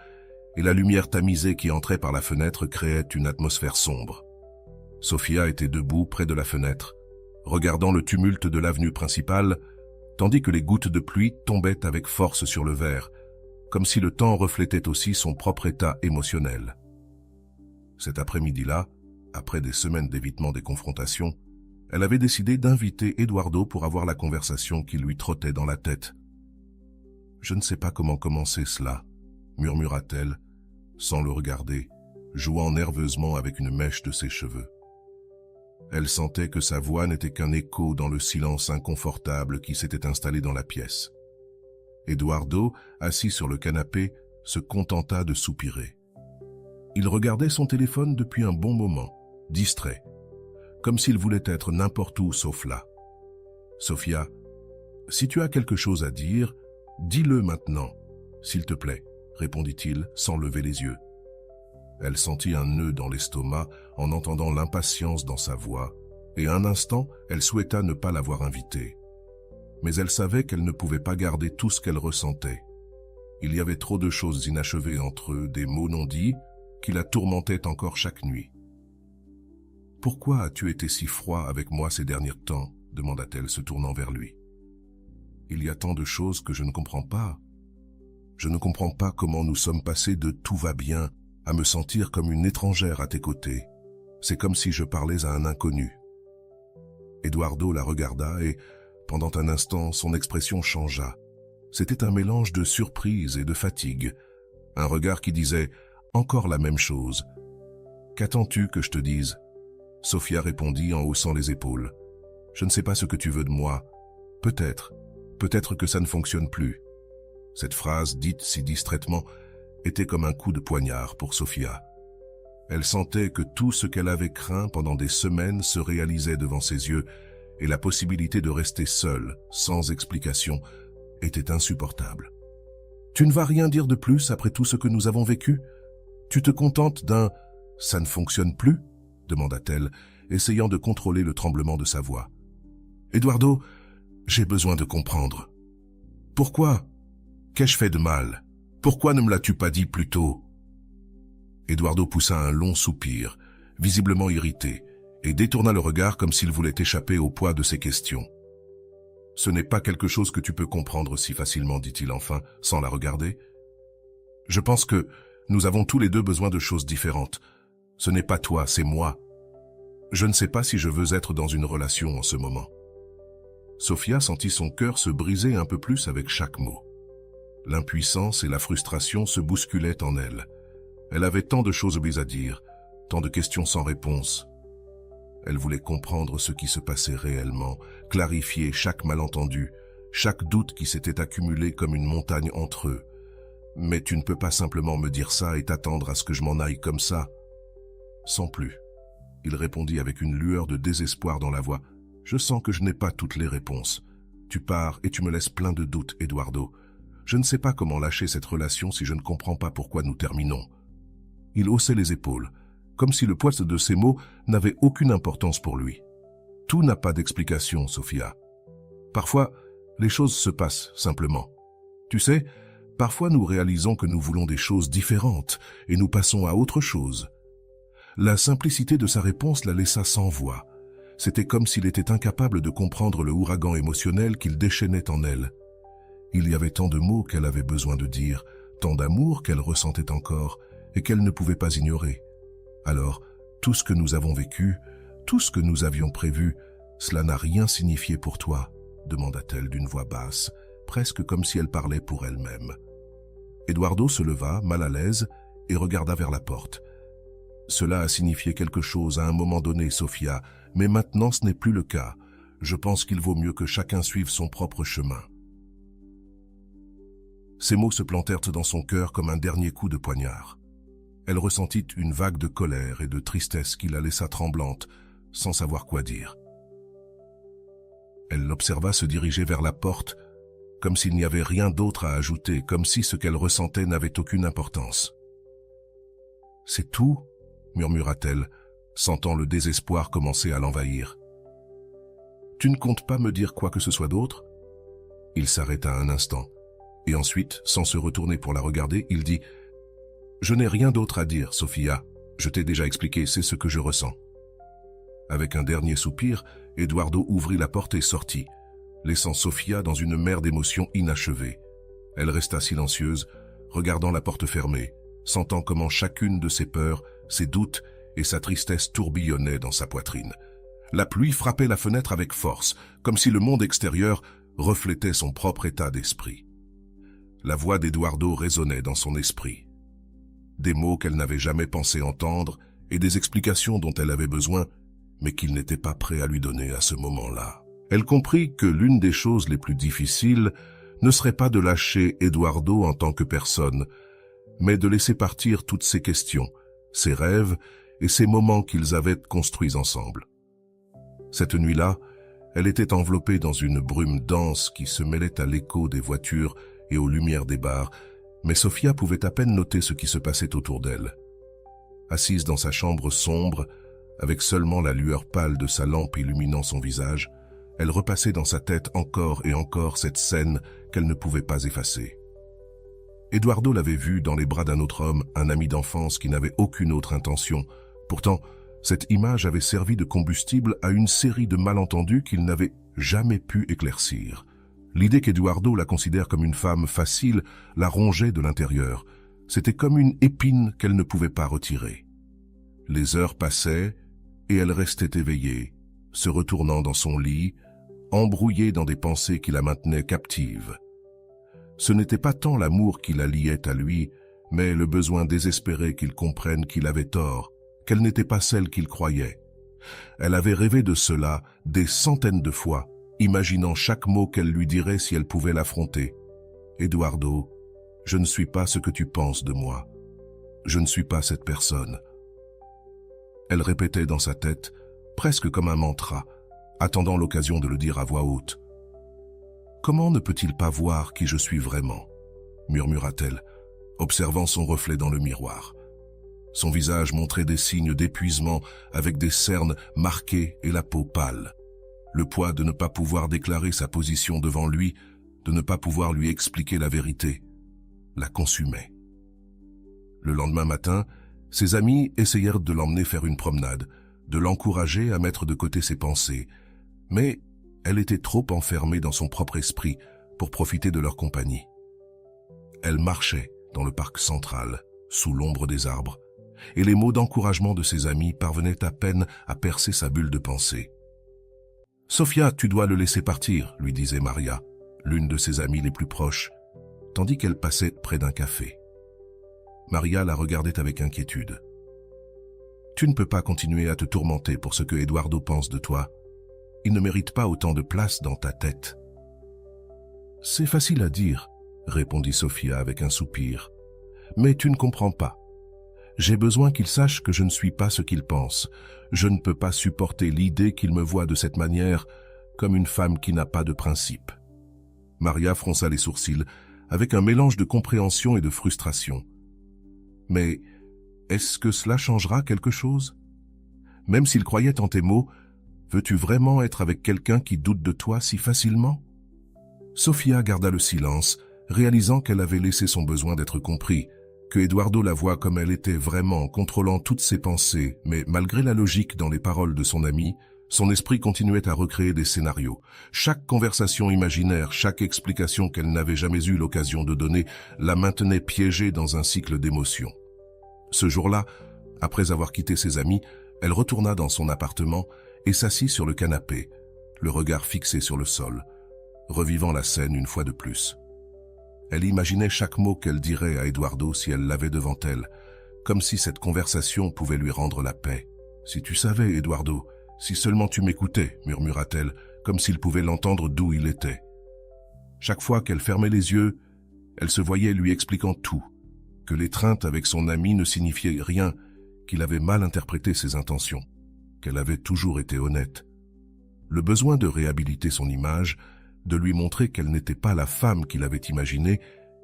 et la lumière tamisée qui entrait par la fenêtre créaient une atmosphère sombre. Sofia était debout près de la fenêtre, regardant le tumulte de l'avenue principale, tandis que les gouttes de pluie tombaient avec force sur le verre, comme si le temps reflétait aussi son propre état émotionnel. Cet après-midi-là, après des semaines d'évitement des confrontations, elle avait décidé d'inviter Eduardo pour avoir la conversation qui lui trottait dans la tête. « Je ne sais pas comment commencer cela », murmura-t-elle, sans le regarder, jouant nerveusement avec une mèche de ses cheveux. Elle sentait que sa voix n'était qu'un écho dans le silence inconfortable qui s'était installé dans la pièce. Eduardo, assis sur le canapé, se contenta de soupirer. Il regardait son téléphone depuis un bon moment, distrait, comme s'il voulait être n'importe où sauf là. « Sofia, si tu as quelque chose à dire, dis-le maintenant, s'il te plaît, » répondit-il sans lever les yeux. Elle sentit un nœud dans l'estomac en entendant l'impatience dans sa voix, et un instant, elle souhaita ne pas l'avoir invité. Mais elle savait qu'elle ne pouvait pas garder tout ce qu'elle ressentait. Il y avait trop de choses inachevées entre eux, des mots non dits, qui la tourmentaient encore chaque nuit. « Pourquoi as-tu été si froid avec moi ces derniers temps ?» demanda-t-elle se tournant vers lui. « Il y a tant de choses que je ne comprends pas. Je ne comprends pas comment nous sommes passés de « tout va bien » à me sentir comme une étrangère à tes côtés. C'est comme si je parlais à un inconnu. » Eduardo la regarda et, pendant un instant, son expression changea. C'était un mélange de surprise et de fatigue. Un regard qui disait « Encore la même chose. Qu'attends-tu que je te dise ?» Sofia répondit en haussant les épaules. « Je ne sais pas ce que tu veux de moi. Peut-être que ça ne fonctionne plus. » Cette phrase, dite si distraitement, était comme un coup de poignard pour Sofia. Elle sentait que tout ce qu'elle avait craint pendant des semaines se réalisait devant ses yeux et la possibilité de rester seule, sans explication, était insupportable. « Tu ne vas rien dire de plus après tout ce que nous avons vécu? Tu te contentes d'un « ça ne fonctionne plus » demanda-t-elle, essayant de contrôler le tremblement de sa voix. « Eduardo, j'ai besoin de comprendre. Pourquoi? Qu'ai-je fait de mal? Pourquoi ne me l'as-tu pas dit plus tôt ?» Eduardo poussa un long soupir, visiblement irrité, et détourna le regard comme s'il voulait échapper au poids de ses questions. « Ce n'est pas quelque chose que tu peux comprendre si facilement, dit-il enfin, sans la regarder. Je pense que nous avons tous les deux besoin de choses différentes. Ce n'est pas toi, c'est moi. Je ne sais pas si je veux être dans une relation en ce moment. » Sofia sentit son cœur se briser un peu plus avec chaque mot. L'impuissance et la frustration se bousculaient en elle. Elle avait tant de choses à dire, tant de questions sans réponse. Elle voulait comprendre ce qui se passait réellement, clarifier chaque malentendu, chaque doute qui s'était accumulé comme une montagne entre eux. « Mais tu ne peux pas simplement me dire ça et t'attendre à ce que je m'en aille comme ça. » Sans plus. Il répondit avec une lueur de désespoir dans la voix. « Je sens que je n'ai pas toutes les réponses. Tu pars et tu me laisses plein de doutes, Eduardo. Je ne sais pas comment lâcher cette relation si je ne comprends pas pourquoi nous terminons. » Il haussait les épaules, comme si le poids de ses mots n'avait aucune importance pour lui. « Tout n'a pas d'explication, Sofia. Parfois, les choses se passent simplement. Tu sais, parfois nous réalisons que nous voulons des choses différentes et nous passons à autre chose. » La simplicité de sa réponse la laissa sans voix. C'était comme s'il était incapable de comprendre le ouragan émotionnel qu'il déchaînait en elle. Il y avait tant de mots qu'elle avait besoin de dire, tant d'amour qu'elle ressentait encore et qu'elle ne pouvait pas ignorer. Alors, tout ce que nous avons vécu, tout ce que nous avions prévu, cela n'a rien signifié pour toi, demanda-t-elle d'une voix basse, presque comme si elle parlait pour elle-même. Eduardo se leva, mal à l'aise, et regarda vers la porte. Cela a signifié quelque chose à un moment donné, Sofia, mais maintenant ce n'est plus le cas. Je pense qu'il vaut mieux que chacun suive son propre chemin. Ces mots se plantèrent dans son cœur comme un dernier coup de poignard. Elle ressentit une vague de colère et de tristesse qui la laissa tremblante, sans savoir quoi dire. Elle l'observa se diriger vers la porte, comme s'il n'y avait rien d'autre à ajouter, comme si ce qu'elle ressentait n'avait aucune importance. « C'est tout ?» murmura-t-elle, sentant le désespoir commencer à l'envahir. « Tu ne comptes pas me dire quoi que ce soit d'autre ?» Il s'arrêta un instant, et ensuite, sans se retourner pour la regarder, il dit « Je n'ai rien d'autre à dire, Sofia. Je t'ai déjà expliqué, c'est ce que je ressens. » Avec un dernier soupir, Eduardo ouvrit la porte et sortit, laissant Sofia dans une mer d'émotions inachevées. Elle resta silencieuse, regardant la porte fermée, sentant comment chacune de ses peurs, ses doutes et sa tristesse tourbillonnaient dans sa poitrine. La pluie frappait la fenêtre avec force, comme si le monde extérieur reflétait son propre état d'esprit. La voix d'Eduardo résonnait dans son esprit. Des mots qu'elle n'avait jamais pensé entendre et des explications dont elle avait besoin, mais qu'il n'était pas prêt à lui donner à ce moment-là. Elle comprit que l'une des choses les plus difficiles ne serait pas de lâcher Eduardo en tant que personne, mais de laisser partir toutes ses questions, ses rêves et ces moments qu'ils avaient construits ensemble. Cette nuit-là, elle était enveloppée dans une brume dense qui se mêlait à l'écho des voitures et aux lumières des bars, mais Sofia pouvait à peine noter ce qui se passait autour d'elle. Assise dans sa chambre sombre, avec seulement la lueur pâle de sa lampe illuminant son visage, elle repassait dans sa tête encore et encore cette scène qu'elle ne pouvait pas effacer. Eduardo l'avait vue dans les bras d'un autre homme, un ami d'enfance qui n'avait aucune autre intention. Pourtant, cette image avait servi de combustible à une série de malentendus qu'il n'avait jamais pu éclaircir. L'idée qu'Eduardo la considère comme une femme facile la rongeait de l'intérieur. C'était comme une épine qu'elle ne pouvait pas retirer. Les heures passaient et elle restait éveillée, se retournant dans son lit, embrouillée dans des pensées qui la maintenaient captive. Ce n'était pas tant l'amour qui la liait à lui, mais le besoin désespéré qu'il comprenne qu'il avait tort, qu'elle n'était pas celle qu'il croyait. Elle avait rêvé de cela des centaines de fois, imaginant chaque mot qu'elle lui dirait si elle pouvait l'affronter. Eduardo, Je ne suis pas ce que tu penses de moi. Je ne suis pas cette personne. Elle répétait dans sa tête, presque comme un mantra, attendant l'occasion de le dire à voix haute. « Comment ne peut-il pas voir qui je suis vraiment ?» murmura-t-elle, observant son reflet dans le miroir. Son visage montrait des signes d'épuisement avec des cernes marquées et la peau pâle. Le poids de ne pas pouvoir déclarer sa position devant lui, de ne pas pouvoir lui expliquer la vérité, la consumait. Le lendemain matin, ses amis essayèrent de l'emmener faire une promenade, de l'encourager à mettre de côté ses pensées, mais elle était trop enfermée dans son propre esprit pour profiter de leur compagnie. Elle marchait dans le parc central, sous l'ombre des arbres, et les mots d'encouragement de ses amis parvenaient à peine à percer sa bulle de pensée. « Sophia, tu dois le laisser partir », lui disait Maria, l'une de ses amies les plus proches, tandis qu'elle passait près d'un café. Maria la regardait avec inquiétude. « Tu ne peux pas continuer à te tourmenter pour ce que Eduardo pense de toi. Il ne mérite pas autant de place dans ta tête. »« C'est facile à dire, » répondit Sophia avec un soupir. « Mais tu ne comprends pas. J'ai besoin qu'il sache que je ne suis pas ce qu'il pense. Je ne peux pas supporter l'idée qu'il me voie de cette manière, comme une femme qui n'a pas de principe. » Maria fronça les sourcils, avec un mélange de compréhension et de frustration. « Mais est-ce que cela changera quelque chose? Même s'il croyait en tes mots, veux-tu vraiment être avec quelqu'un qui doute de toi si facilement ?» Sophia garda le silence, réalisant qu'elle avait laissé son besoin d'être compris, que Eduardo la voit comme elle était vraiment, contrôlant toutes ses pensées, mais malgré la logique dans les paroles de son ami, son esprit continuait à recréer des scénarios. Chaque conversation imaginaire, chaque explication qu'elle n'avait jamais eu l'occasion de donner, la maintenait piégée dans un cycle d'émotions. Ce jour-là, après avoir quitté ses amis, elle retourna dans son appartement et s'assit sur le canapé, le regard fixé sur le sol, revivant la scène une fois de plus. Elle imaginait chaque mot qu'elle dirait à Eduardo si elle l'avait devant elle, comme si cette conversation pouvait lui rendre la paix. « Si tu savais, Eduardo, si seulement tu m'écoutais, » murmura-t-elle, comme s'il pouvait l'entendre d'où il était. Chaque fois qu'elle fermait les yeux, elle se voyait lui expliquant tout, que l'étreinte avec son ami ne signifiait rien, qu'il avait mal interprété ses intentions, qu'elle avait toujours été honnête. Le besoin de réhabiliter son image, de lui montrer qu'elle n'était pas la femme qu'il avait imaginée,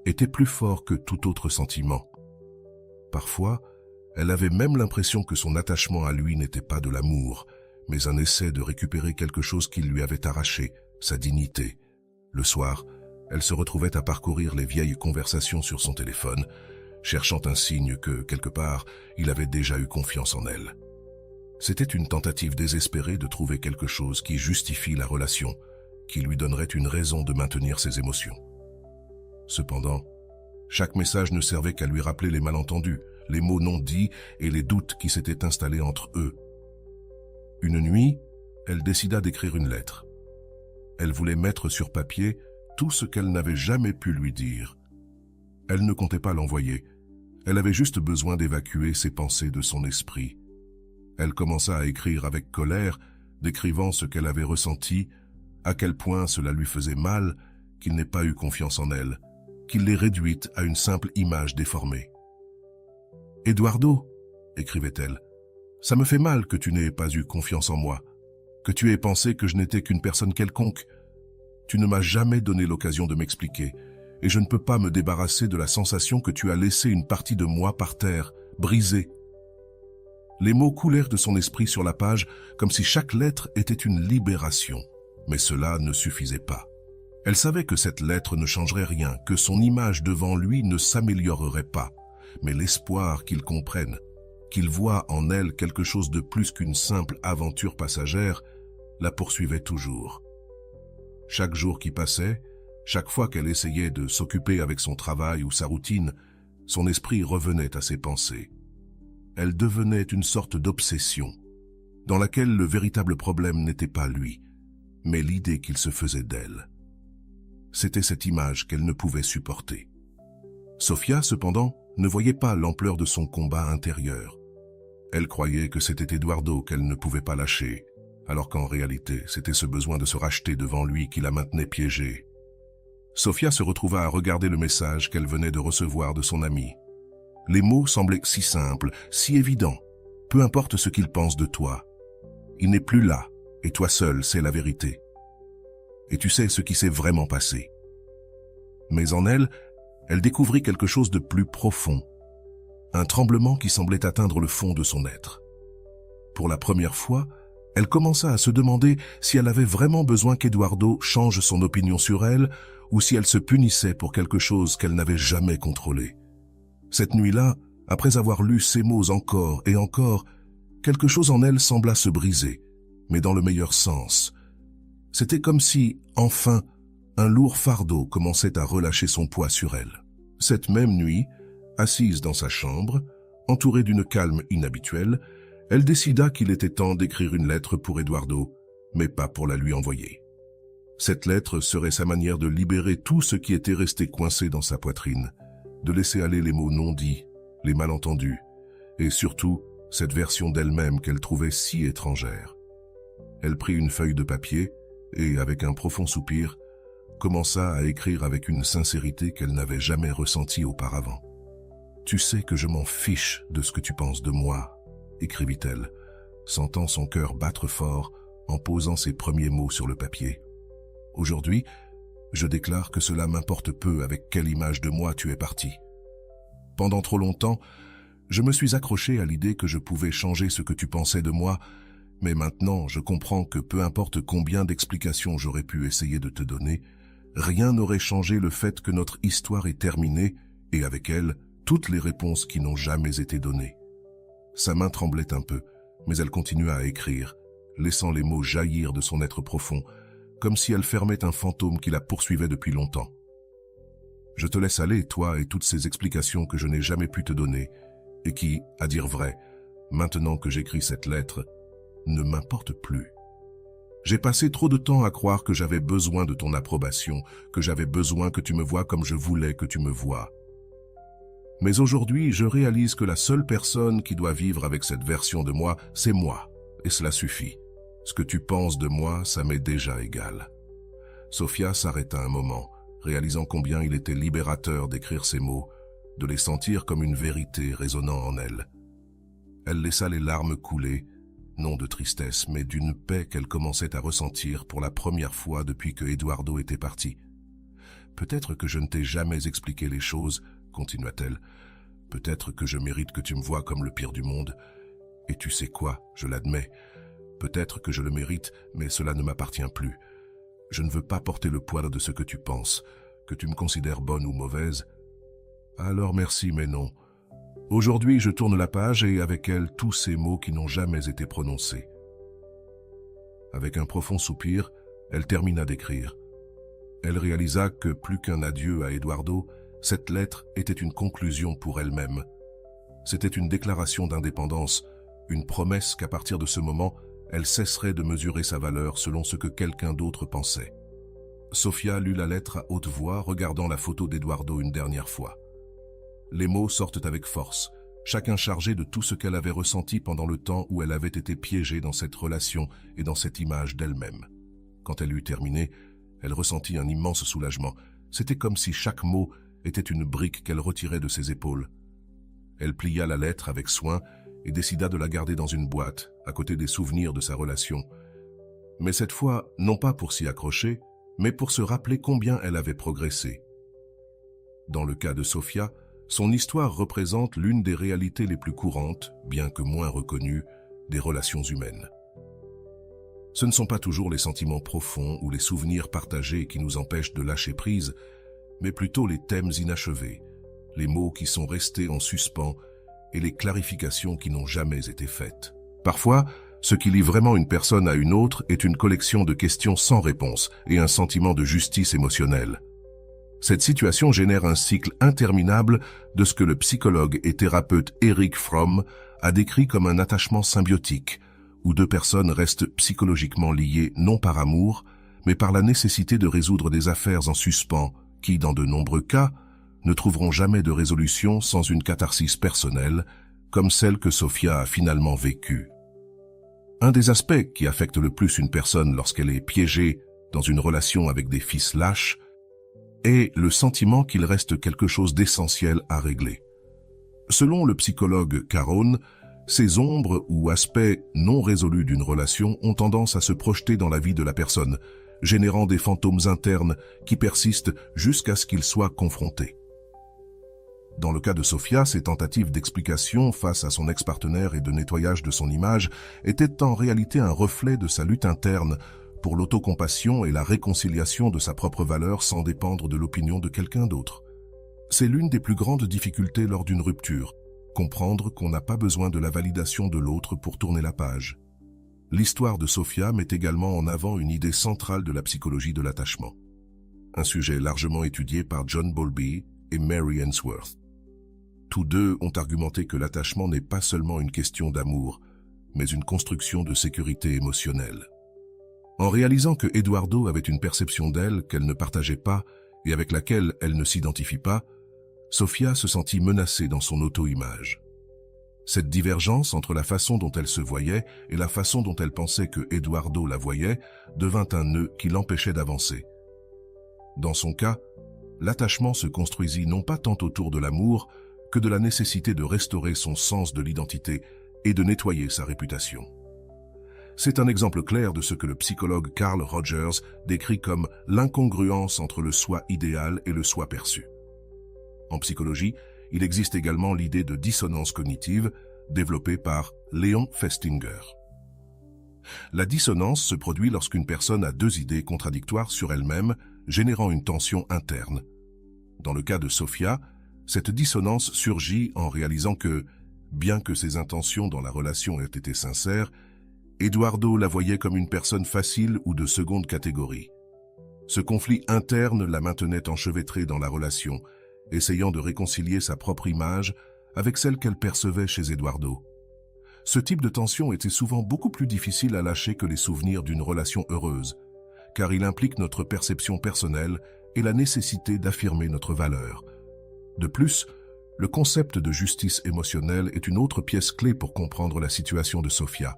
était plus fort que tout autre sentiment. Parfois, elle avait même l'impression que son attachement à lui n'était pas de l'amour, mais un essai de récupérer quelque chose qu'il lui avait arraché, sa dignité. Le soir, elle se retrouvait à parcourir les vieilles conversations sur son téléphone, cherchant un signe que, quelque part, il avait déjà eu confiance en elle. C'était une tentative désespérée de trouver quelque chose qui justifie la relation, qui lui donnerait une raison de maintenir ses émotions. Cependant, chaque message ne servait qu'à lui rappeler les malentendus, les mots non dits et les doutes qui s'étaient installés entre eux. Une nuit, elle décida d'écrire une lettre. Elle voulait mettre sur papier tout ce qu'elle n'avait jamais pu lui dire. Elle ne comptait pas l'envoyer. Elle avait juste besoin d'évacuer ses pensées de son esprit. Elle commença à écrire avec colère, décrivant ce qu'elle avait ressenti, à quel point cela lui faisait mal, qu'il n'ait pas eu confiance en elle, qu'il l'ait réduite à une simple image déformée. « Eduardo, » écrivait-elle, « ça me fait mal que tu n'aies pas eu confiance en moi, que tu aies pensé que je n'étais qu'une personne quelconque. Tu ne m'as jamais donné l'occasion de m'expliquer, et je ne peux pas me débarrasser de la sensation que tu as laissé une partie de moi par terre, brisée. » Les mots coulèrent de son esprit sur la page comme si chaque lettre était une libération. Mais cela ne suffisait pas. Elle savait que cette lettre ne changerait rien, que son image devant lui ne s'améliorerait pas. Mais l'espoir qu'il comprenne, qu'il voie en elle quelque chose de plus qu'une simple aventure passagère, la poursuivait toujours. Chaque jour qui passait, chaque fois qu'elle essayait de s'occuper avec son travail ou sa routine, son esprit revenait à ses pensées. Elle devenait une sorte d'obsession, dans laquelle le véritable problème n'était pas lui, mais l'idée qu'il se faisait d'elle. C'était cette image qu'elle ne pouvait supporter. Sophia, cependant, ne voyait pas l'ampleur de son combat intérieur. Elle croyait que c'était Eduardo qu'elle ne pouvait pas lâcher, alors qu'en réalité, c'était ce besoin de se racheter devant lui qui la maintenait piégée. Sofia se retrouva à regarder le message qu'elle venait de recevoir de son ami. Les mots semblaient si simples, si évidents. Peu importe ce qu'il pense de toi. Il n'est plus là, et toi seul sais la vérité. Et tu sais ce qui s'est vraiment passé. Mais en elle, elle découvrit quelque chose de plus profond. Un tremblement qui semblait atteindre le fond de son être. Pour la première fois, elle commença à se demander si elle avait vraiment besoin qu'Eduardo change son opinion sur elle ou si elle se punissait pour quelque chose qu'elle n'avait jamais contrôlé. Cette nuit-là, après avoir lu ces mots encore et encore, quelque chose en elle sembla se briser, mais dans le meilleur sens. C'était comme si, enfin, un lourd fardeau commençait à relâcher son poids sur elle. Cette même nuit, assise dans sa chambre, entourée d'une calme inhabituelle, elle décida qu'il était temps d'écrire une lettre pour Eduardo, mais pas pour la lui envoyer. Cette lettre serait sa manière de libérer tout ce qui était resté coincé dans sa poitrine, de laisser aller les mots non dits, les malentendus, et surtout cette version d'elle-même qu'elle trouvait si étrangère. Elle prit une feuille de papier et, avec un profond soupir, commença à écrire avec une sincérité qu'elle n'avait jamais ressentie auparavant. « Tu sais que je m'en fiche de ce que tu penses de moi », écrivit-elle, sentant son cœur battre fort en posant ses premiers mots sur le papier. « Aujourd'hui, je déclare que cela m'importe peu avec quelle image de moi tu es parti. Pendant trop longtemps, je me suis accroché à l'idée que je pouvais changer ce que tu pensais de moi, mais maintenant je comprends que peu importe combien d'explications j'aurais pu essayer de te donner, rien n'aurait changé le fait que notre histoire est terminée et avec elle, toutes les réponses qui n'ont jamais été données. » Sa main tremblait un peu, mais elle continua à écrire, laissant les mots jaillir de son être profond, comme si elle fermait un fantôme qui la poursuivait depuis longtemps. « Je te laisse aller, toi et toutes ces explications que je n'ai jamais pu te donner, et qui, à dire vrai, maintenant que j'écris cette lettre, ne m'importe plus. J'ai passé trop de temps à croire que j'avais besoin de ton approbation, que j'avais besoin que tu me vois comme je voulais que tu me vois. Mais aujourd'hui, je réalise que la seule personne qui doit vivre avec cette version de moi, c'est moi, et cela suffit. Ce que tu penses de moi, ça m'est déjà égal. » Sofia s'arrêta un moment, réalisant combien il était libérateur d'écrire ces mots, de les sentir comme une vérité résonnant en elle. Elle laissa les larmes couler, non de tristesse, mais d'une paix qu'elle commençait à ressentir pour la première fois depuis que Eduardo était parti. « Peut-être que je ne t'ai jamais expliqué les choses, » continua-t-elle. « Peut-être que je mérite que tu me vois comme le pire du monde. Et tu sais quoi, je l'admets. Peut-être que je le mérite, mais cela ne m'appartient plus. Je ne veux pas porter le poids de ce que tu penses, que tu me considères bonne ou mauvaise. Alors merci, mais non. Aujourd'hui, je tourne la page et avec elle tous ces mots qui n'ont jamais été prononcés. » Avec un profond soupir, elle termina d'écrire. Elle réalisa que plus qu'un adieu à Eduardo, cette lettre était une conclusion pour elle-même. C'était une déclaration d'indépendance, une promesse qu'à partir de ce moment, elle cesserait de mesurer sa valeur selon ce que quelqu'un d'autre pensait. Sofia lut la lettre à haute voix, regardant la photo d'Eduardo une dernière fois. Les mots sortent avec force, chacun chargé de tout ce qu'elle avait ressenti pendant le temps où elle avait été piégée dans cette relation et dans cette image d'elle-même. Quand elle eut terminé, elle ressentit un immense soulagement. C'était comme si chaque mot était une brique qu'elle retirait de ses épaules. Elle plia la lettre avec soin et décida de la garder dans une boîte, à côté des souvenirs de sa relation. Mais cette fois, non pas pour s'y accrocher, mais pour se rappeler combien elle avait progressé. Dans le cas de Sofia, son histoire représente l'une des réalités les plus courantes, bien que moins reconnues, des relations humaines. Ce ne sont pas toujours les sentiments profonds ou les souvenirs partagés qui nous empêchent de lâcher prise, mais plutôt les thèmes inachevés, les mots qui sont restés en suspens et les clarifications qui n'ont jamais été faites. Parfois, ce qui lie vraiment une personne à une autre est une collection de questions sans réponse et un sentiment de justice émotionnelle. Cette situation génère un cycle interminable de ce que le psychologue et thérapeute Erich Fromm a décrit comme un attachement symbiotique, où deux personnes restent psychologiquement liées non par amour, mais par la nécessité de résoudre des affaires en suspens qui, dans de nombreux cas, ne trouveront jamais de résolution sans une catharsis personnelle, comme celle que Sofia a finalement vécue. Un des aspects qui affecte le plus une personne lorsqu'elle est piégée dans une relation avec des fils lâches est le sentiment qu'il reste quelque chose d'essentiel à régler. Selon le psychologue Caron, ces ombres ou aspects non résolus d'une relation ont tendance à se projeter dans la vie de la personne, générant des fantômes internes qui persistent jusqu'à ce qu'ils soient confrontés. Dans le cas de Sofia, ses tentatives d'explication face à son ex-partenaire et de nettoyage de son image étaient en réalité un reflet de sa lutte interne pour l'autocompassion et la réconciliation de sa propre valeur sans dépendre de l'opinion de quelqu'un d'autre. C'est l'une des plus grandes difficultés lors d'une rupture, comprendre qu'on n'a pas besoin de la validation de l'autre pour tourner la page. L'histoire de Sofia met également en avant une idée centrale de la psychologie de l'attachement. Un sujet largement étudié par John Bowlby et Mary Ainsworth. Tous deux ont argumenté que l'attachement n'est pas seulement une question d'amour, mais une construction de sécurité émotionnelle. En réalisant que Eduardo avait une perception d'elle qu'elle ne partageait pas et avec laquelle elle ne s'identifie pas, Sofia se sentit menacée dans son auto-image. Cette divergence entre la façon dont elle se voyait et la façon dont elle pensait que Eduardo la voyait devint un nœud qui l'empêchait d'avancer. Dans son cas, l'attachement se construisit non pas tant autour de l'amour que de la nécessité de restaurer son sens de l'identité et de nettoyer sa réputation. C'est un exemple clair de ce que le psychologue Carl Rogers décrit comme l'incongruence entre le soi idéal et le soi perçu. En psychologie, il existe également l'idée de dissonance cognitive, développée par Leon Festinger. La dissonance se produit lorsqu'une personne a deux idées contradictoires sur elle-même, générant une tension interne. Dans le cas de Sofia, cette dissonance surgit en réalisant que, bien que ses intentions dans la relation aient été sincères, Eduardo la voyait comme une personne facile ou de seconde catégorie. Ce conflit interne la maintenait enchevêtrée dans la relation, essayant de réconcilier sa propre image avec celle qu'elle percevait chez Eduardo. Ce type de tension était souvent beaucoup plus difficile à lâcher que les souvenirs d'une relation heureuse, car il implique notre perception personnelle et la nécessité d'affirmer notre valeur. De plus, le concept de justice émotionnelle est une autre pièce clé pour comprendre la situation de Sofia.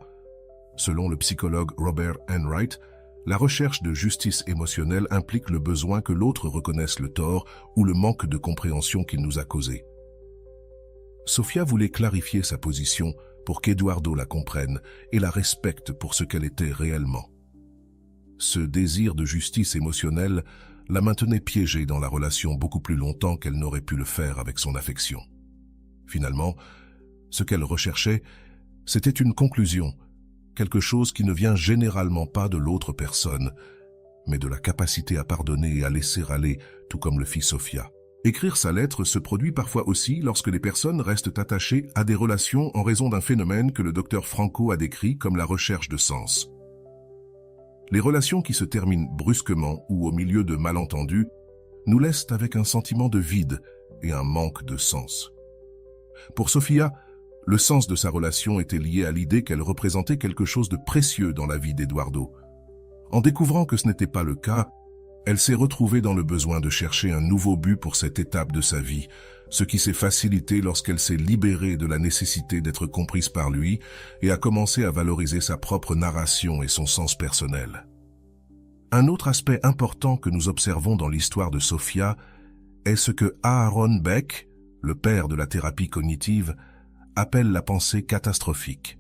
Selon le psychologue Robert Enright, la recherche de justice émotionnelle implique le besoin que l'autre reconnaisse le tort ou le manque de compréhension qu'il nous a causé. Sofia voulait clarifier sa position pour qu'Eduardo la comprenne et la respecte pour ce qu'elle était réellement. Ce désir de justice émotionnelle la maintenait piégée dans la relation beaucoup plus longtemps qu'elle n'aurait pu le faire avec son affection. Finalement, ce qu'elle recherchait, c'était une conclusion, quelque chose qui ne vient généralement pas de l'autre personne, mais de la capacité à pardonner et à laisser aller, tout comme le fit Sofia. Écrire sa lettre se produit parfois aussi lorsque les personnes restent attachées à des relations en raison d'un phénomène que le docteur Franco a décrit comme la recherche de sens. Les relations qui se terminent brusquement ou au milieu de malentendus nous laissent avec un sentiment de vide et un manque de sens. Pour Sofia, le sens de sa relation était lié à l'idée qu'elle représentait quelque chose de précieux dans la vie d'Eduardo. En découvrant que ce n'était pas le cas, elle s'est retrouvée dans le besoin de chercher un nouveau but pour cette étape de sa vie, ce qui s'est facilité lorsqu'elle s'est libérée de la nécessité d'être comprise par lui et a commencé à valoriser sa propre narration et son sens personnel. Un autre aspect important que nous observons dans l'histoire de Sofia est ce que Aaron Beck, le père de la thérapie cognitive, appelle la pensée catastrophique.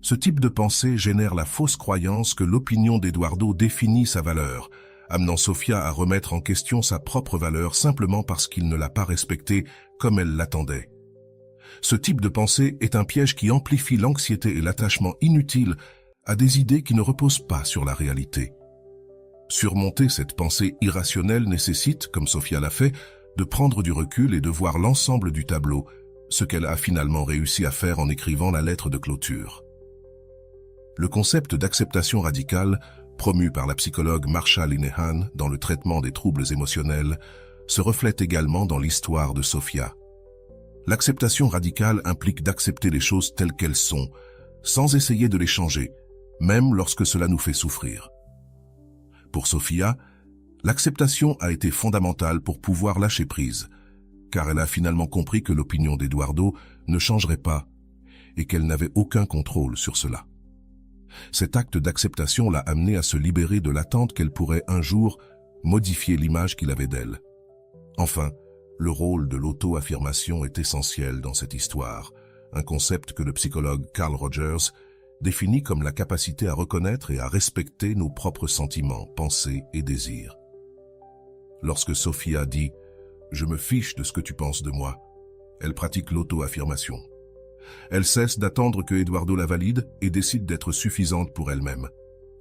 Ce type de pensée génère la fausse croyance que l'opinion d'Eduardo définit sa valeur, amenant Sofia à remettre en question sa propre valeur simplement parce qu'il ne l'a pas respectée comme elle l'attendait. Ce type de pensée est un piège qui amplifie l'anxiété et l'attachement inutile à des idées qui ne reposent pas sur la réalité. Surmonter cette pensée irrationnelle nécessite, comme Sofia l'a fait, de prendre du recul et de voir l'ensemble du tableau, ce qu'elle a finalement réussi à faire en écrivant la lettre de clôture. Le concept d'acceptation radicale, promu par la psychologue Marsha Linehan dans le traitement des troubles émotionnels, se reflète également dans l'histoire de Sofia. L'acceptation radicale implique d'accepter les choses telles qu'elles sont, sans essayer de les changer, même lorsque cela nous fait souffrir. Pour Sofia, l'acceptation a été fondamentale pour pouvoir lâcher prise, car elle a finalement compris que l'opinion d'Eduardo ne changerait pas et qu'elle n'avait aucun contrôle sur cela. Cet acte d'acceptation l'a amenée à se libérer de l'attente qu'elle pourrait un jour modifier l'image qu'il avait d'elle. Enfin, le rôle de l'auto-affirmation est essentiel dans cette histoire, un concept que le psychologue Carl Rogers définit comme la capacité à reconnaître et à respecter nos propres sentiments, pensées et désirs. Lorsque Sophia dit « Je me fiche de ce que tu penses de moi », elle pratique l'auto-affirmation. Elle cesse d'attendre que Eduardo la valide et décide d'être suffisante pour elle-même,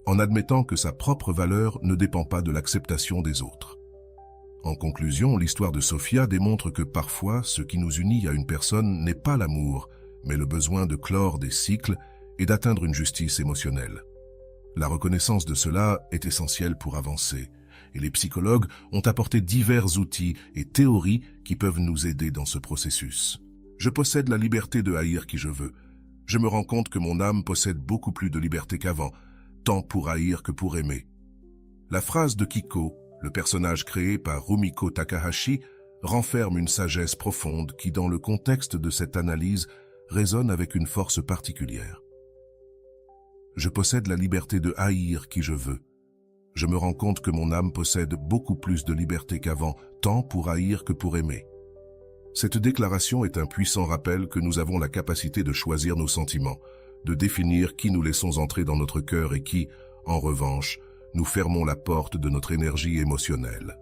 en admettant que sa propre valeur ne dépend pas de l'acceptation des autres. En conclusion, l'histoire de Sophia démontre que parfois, ce qui nous unit à une personne n'est pas l'amour, mais le besoin de clore des cycles et d'atteindre une justice émotionnelle. La reconnaissance de cela est essentielle pour avancer, et les psychologues ont apporté divers outils et théories qui peuvent nous aider dans ce processus. Je possède la liberté de haïr qui je veux. Je me rends compte que mon âme possède beaucoup plus de liberté qu'avant, tant pour haïr que pour aimer. La phrase de Kiko, le personnage créé par Rumiko Takahashi, renferme une sagesse profonde qui, dans le contexte de cette analyse, résonne avec une force particulière. Je possède la liberté de haïr qui je veux. Je me rends compte que mon âme possède beaucoup plus de liberté qu'avant, tant pour haïr que pour aimer. Cette déclaration est un puissant rappel que nous avons la capacité de choisir nos sentiments, de définir qui nous laissons entrer dans notre cœur et qui, en revanche, nous fermons la porte de notre énergie émotionnelle.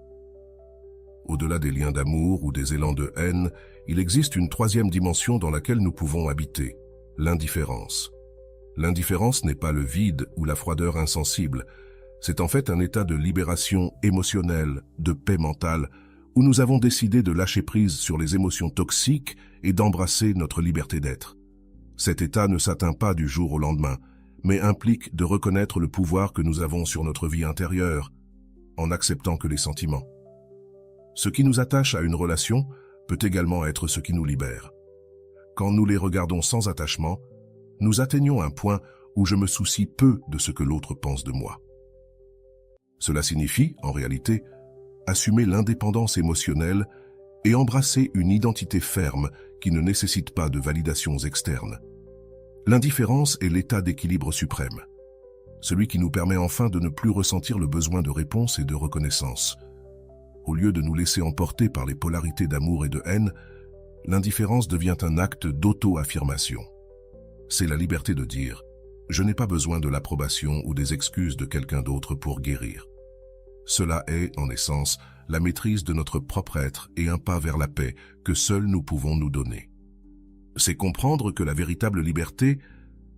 Au-delà des liens d'amour ou des élans de haine, il existe une troisième dimension dans laquelle nous pouvons habiter, l'indifférence. L'indifférence n'est pas le vide ou la froideur insensible, c'est en fait un état de libération émotionnelle, de paix mentale, où nous avons décidé de lâcher prise sur les émotions toxiques et d'embrasser notre liberté d'être. Cet état ne s'atteint pas du jour au lendemain, mais implique de reconnaître le pouvoir que nous avons sur notre vie intérieure, en acceptant que les sentiments. Ce qui nous attache à une relation peut également être ce qui nous libère. Quand nous les regardons sans attachement, nous atteignons un point où je me soucie peu de ce que l'autre pense de moi. Cela signifie, en réalité, assumer l'indépendance émotionnelle et embrasser une identité ferme qui ne nécessite pas de validations externes. L'indifférence est l'état d'équilibre suprême, celui qui nous permet enfin de ne plus ressentir le besoin de réponse et de reconnaissance. Au lieu de nous laisser emporter par les polarités d'amour et de haine, l'indifférence devient un acte d'auto-affirmation. C'est la liberté de dire « Je n'ai pas besoin de l'approbation ou des excuses de quelqu'un d'autre pour guérir ». Cela est, en essence, la maîtrise de notre propre être et un pas vers la paix que seuls nous pouvons nous donner. C'est comprendre que la véritable liberté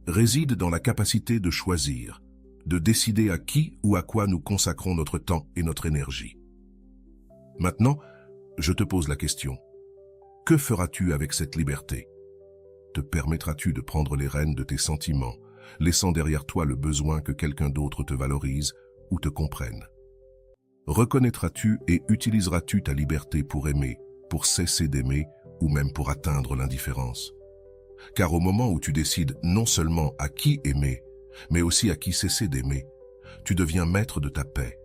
réside dans la capacité de choisir, de décider à qui ou à quoi nous consacrons notre temps et notre énergie. Maintenant, je te pose la question. Que feras-tu avec cette liberté? Te permettras-tu de prendre les rênes de tes sentiments, laissant derrière toi le besoin que quelqu'un d'autre te valorise ou te comprenne? Reconnaîtras-tu et utiliseras-tu ta liberté pour aimer, pour cesser d'aimer ou même pour atteindre l'indifférence? Car au moment où tu décides non seulement à qui aimer, mais aussi à qui cesser d'aimer, tu deviens maître de ta paix.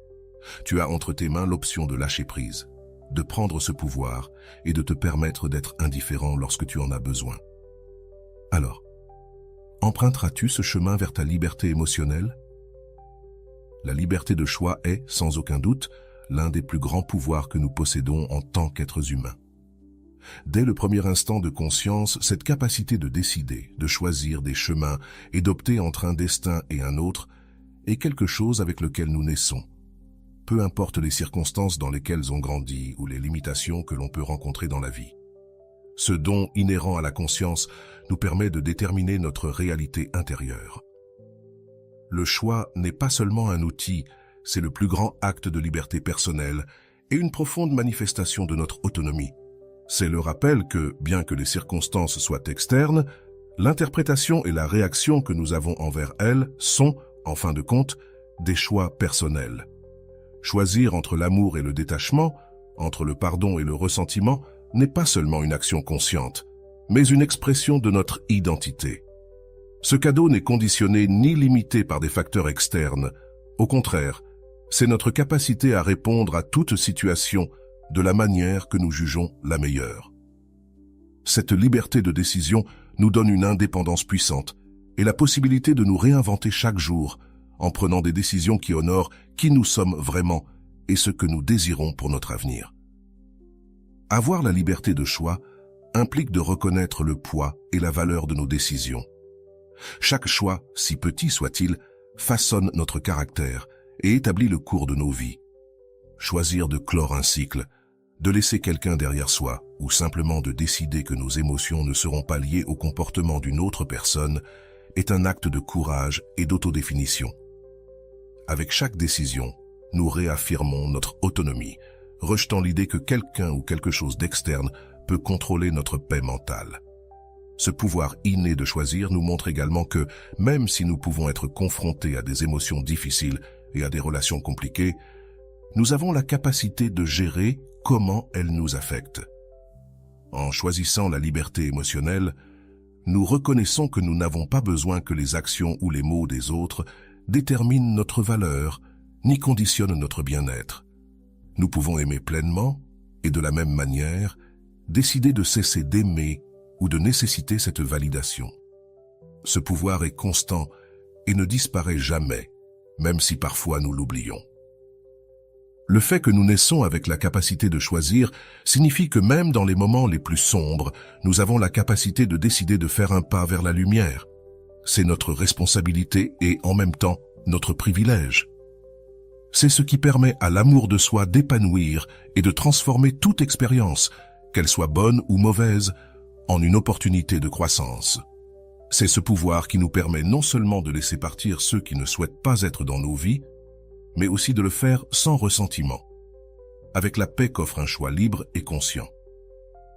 Tu as entre tes mains l'option de lâcher prise, de prendre ce pouvoir et de te permettre d'être indifférent lorsque tu en as besoin. Alors, emprunteras-tu ce chemin vers ta liberté émotionnelle? La liberté de choix est, sans aucun doute, l'un des plus grands pouvoirs que nous possédons en tant qu'êtres humains. Dès le premier instant de conscience, cette capacité de décider, de choisir des chemins et d'opter entre un destin et un autre est quelque chose avec lequel nous naissons. Peu importe les circonstances dans lesquelles on grandit ou les limitations que l'on peut rencontrer dans la vie. Ce don inhérent à la conscience nous permet de déterminer notre réalité intérieure. Le choix n'est pas seulement un outil, c'est le plus grand acte de liberté personnelle et une profonde manifestation de notre autonomie. C'est le rappel que, bien que les circonstances soient externes, l'interprétation et la réaction que nous avons envers elles sont, en fin de compte, des choix personnels. Choisir entre l'amour et le détachement, entre le pardon et le ressentiment, n'est pas seulement une action consciente, mais une expression de notre identité. Ce cadeau n'est conditionné ni limité par des facteurs externes. Au contraire, c'est notre capacité à répondre à toute situation de la manière que nous jugeons la meilleure. Cette liberté de décision nous donne une indépendance puissante et la possibilité de nous réinventer chaque jour en prenant des décisions qui honorent qui nous sommes vraiment et ce que nous désirons pour notre avenir. Avoir la liberté de choix implique de reconnaître le poids et la valeur de nos décisions. Chaque choix, si petit soit-il, façonne notre caractère et établit le cours de nos vies. Choisir de clore un cycle, de laisser quelqu'un derrière soi ou simplement de décider que nos émotions ne seront pas liées au comportement d'une autre personne est un acte de courage et d'autodéfinition. Avec chaque décision, nous réaffirmons notre autonomie, rejetant l'idée que quelqu'un ou quelque chose d'externe peut contrôler notre paix mentale. Ce pouvoir inné de choisir nous montre également que, même si nous pouvons être confrontés à des émotions difficiles et à des relations compliquées, nous avons la capacité de gérer comment elles nous affectent. En choisissant la liberté émotionnelle, nous reconnaissons que nous n'avons pas besoin que les actions ou les mots des autres déterminent notre valeur, ni conditionnent notre bien-être. Nous pouvons aimer pleinement et de la même manière, décider de cesser d'aimer ou de nécessiter cette validation. Ce pouvoir est constant et ne disparaît jamais, même si parfois nous l'oublions. Le fait que nous naissons avec la capacité de choisir signifie que même dans les moments les plus sombres, nous avons la capacité de décider de faire un pas vers la lumière. C'est notre responsabilité et en même temps notre privilège. C'est ce qui permet à l'amour de soi d'épanouir et de transformer toute expérience, qu'elle soit bonne ou mauvaise, en une opportunité de croissance. C'est ce pouvoir qui nous permet non seulement de laisser partir ceux qui ne souhaitent pas être dans nos vies, mais aussi de le faire sans ressentiment, avec la paix qu'offre un choix libre et conscient.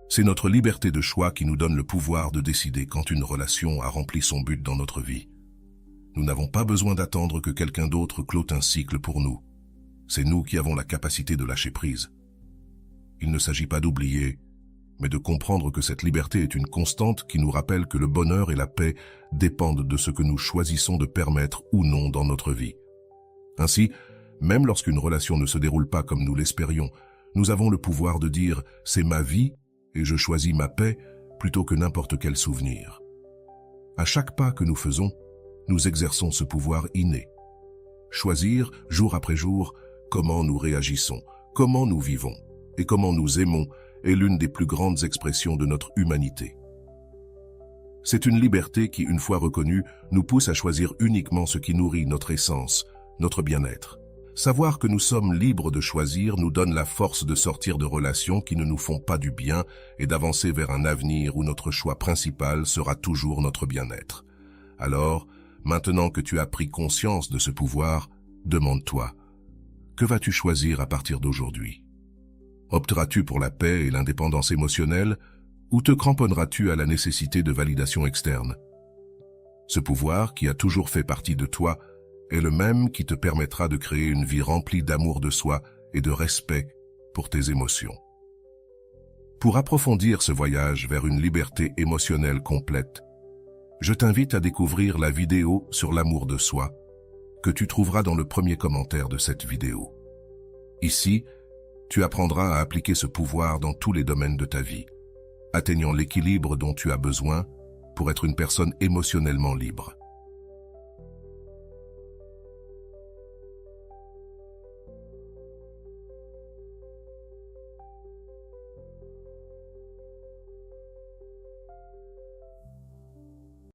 C'est notre liberté de choix qui nous donne le pouvoir de décider quand une relation a rempli son but dans notre vie. Nous n'avons pas besoin d'attendre que quelqu'un d'autre clôte un cycle pour nous. C'est nous qui avons la capacité de lâcher prise. Il ne s'agit pas d'oublier, mais de comprendre que cette liberté est une constante qui nous rappelle que le bonheur et la paix dépendent de ce que nous choisissons de permettre ou non dans notre vie. Ainsi, même lorsqu'une relation ne se déroule pas comme nous l'espérions, nous avons le pouvoir de dire « c'est ma vie et je choisis ma paix » plutôt que n'importe quel souvenir. À chaque pas que nous faisons, nous exerçons ce pouvoir inné. Choisir, jour après jour, comment nous réagissons, comment nous vivons et comment nous aimons est l'une des plus grandes expressions de notre humanité. C'est une liberté qui, une fois reconnue, nous pousse à choisir uniquement ce qui nourrit notre essence, notre bien-être. Savoir que nous sommes libres de choisir nous donne la force de sortir de relations qui ne nous font pas du bien et d'avancer vers un avenir où notre choix principal sera toujours notre bien-être. Alors, maintenant que tu as pris conscience de ce pouvoir, demande-toi, que vas-tu choisir à partir d'aujourd'hui? Opteras-tu pour la paix et l'indépendance émotionnelle ou te cramponneras-tu à la nécessité de validation externe? Ce pouvoir, qui a toujours fait partie de toi, est le même qui te permettra de créer une vie remplie d'amour de soi et de respect pour tes émotions. Pour approfondir ce voyage vers une liberté émotionnelle complète, je t'invite à découvrir la vidéo sur l'amour de soi que tu trouveras dans le premier commentaire de cette vidéo. Ici, tu apprendras à appliquer ce pouvoir dans tous les domaines de ta vie, atteignant l'équilibre dont tu as besoin pour être une personne émotionnellement libre.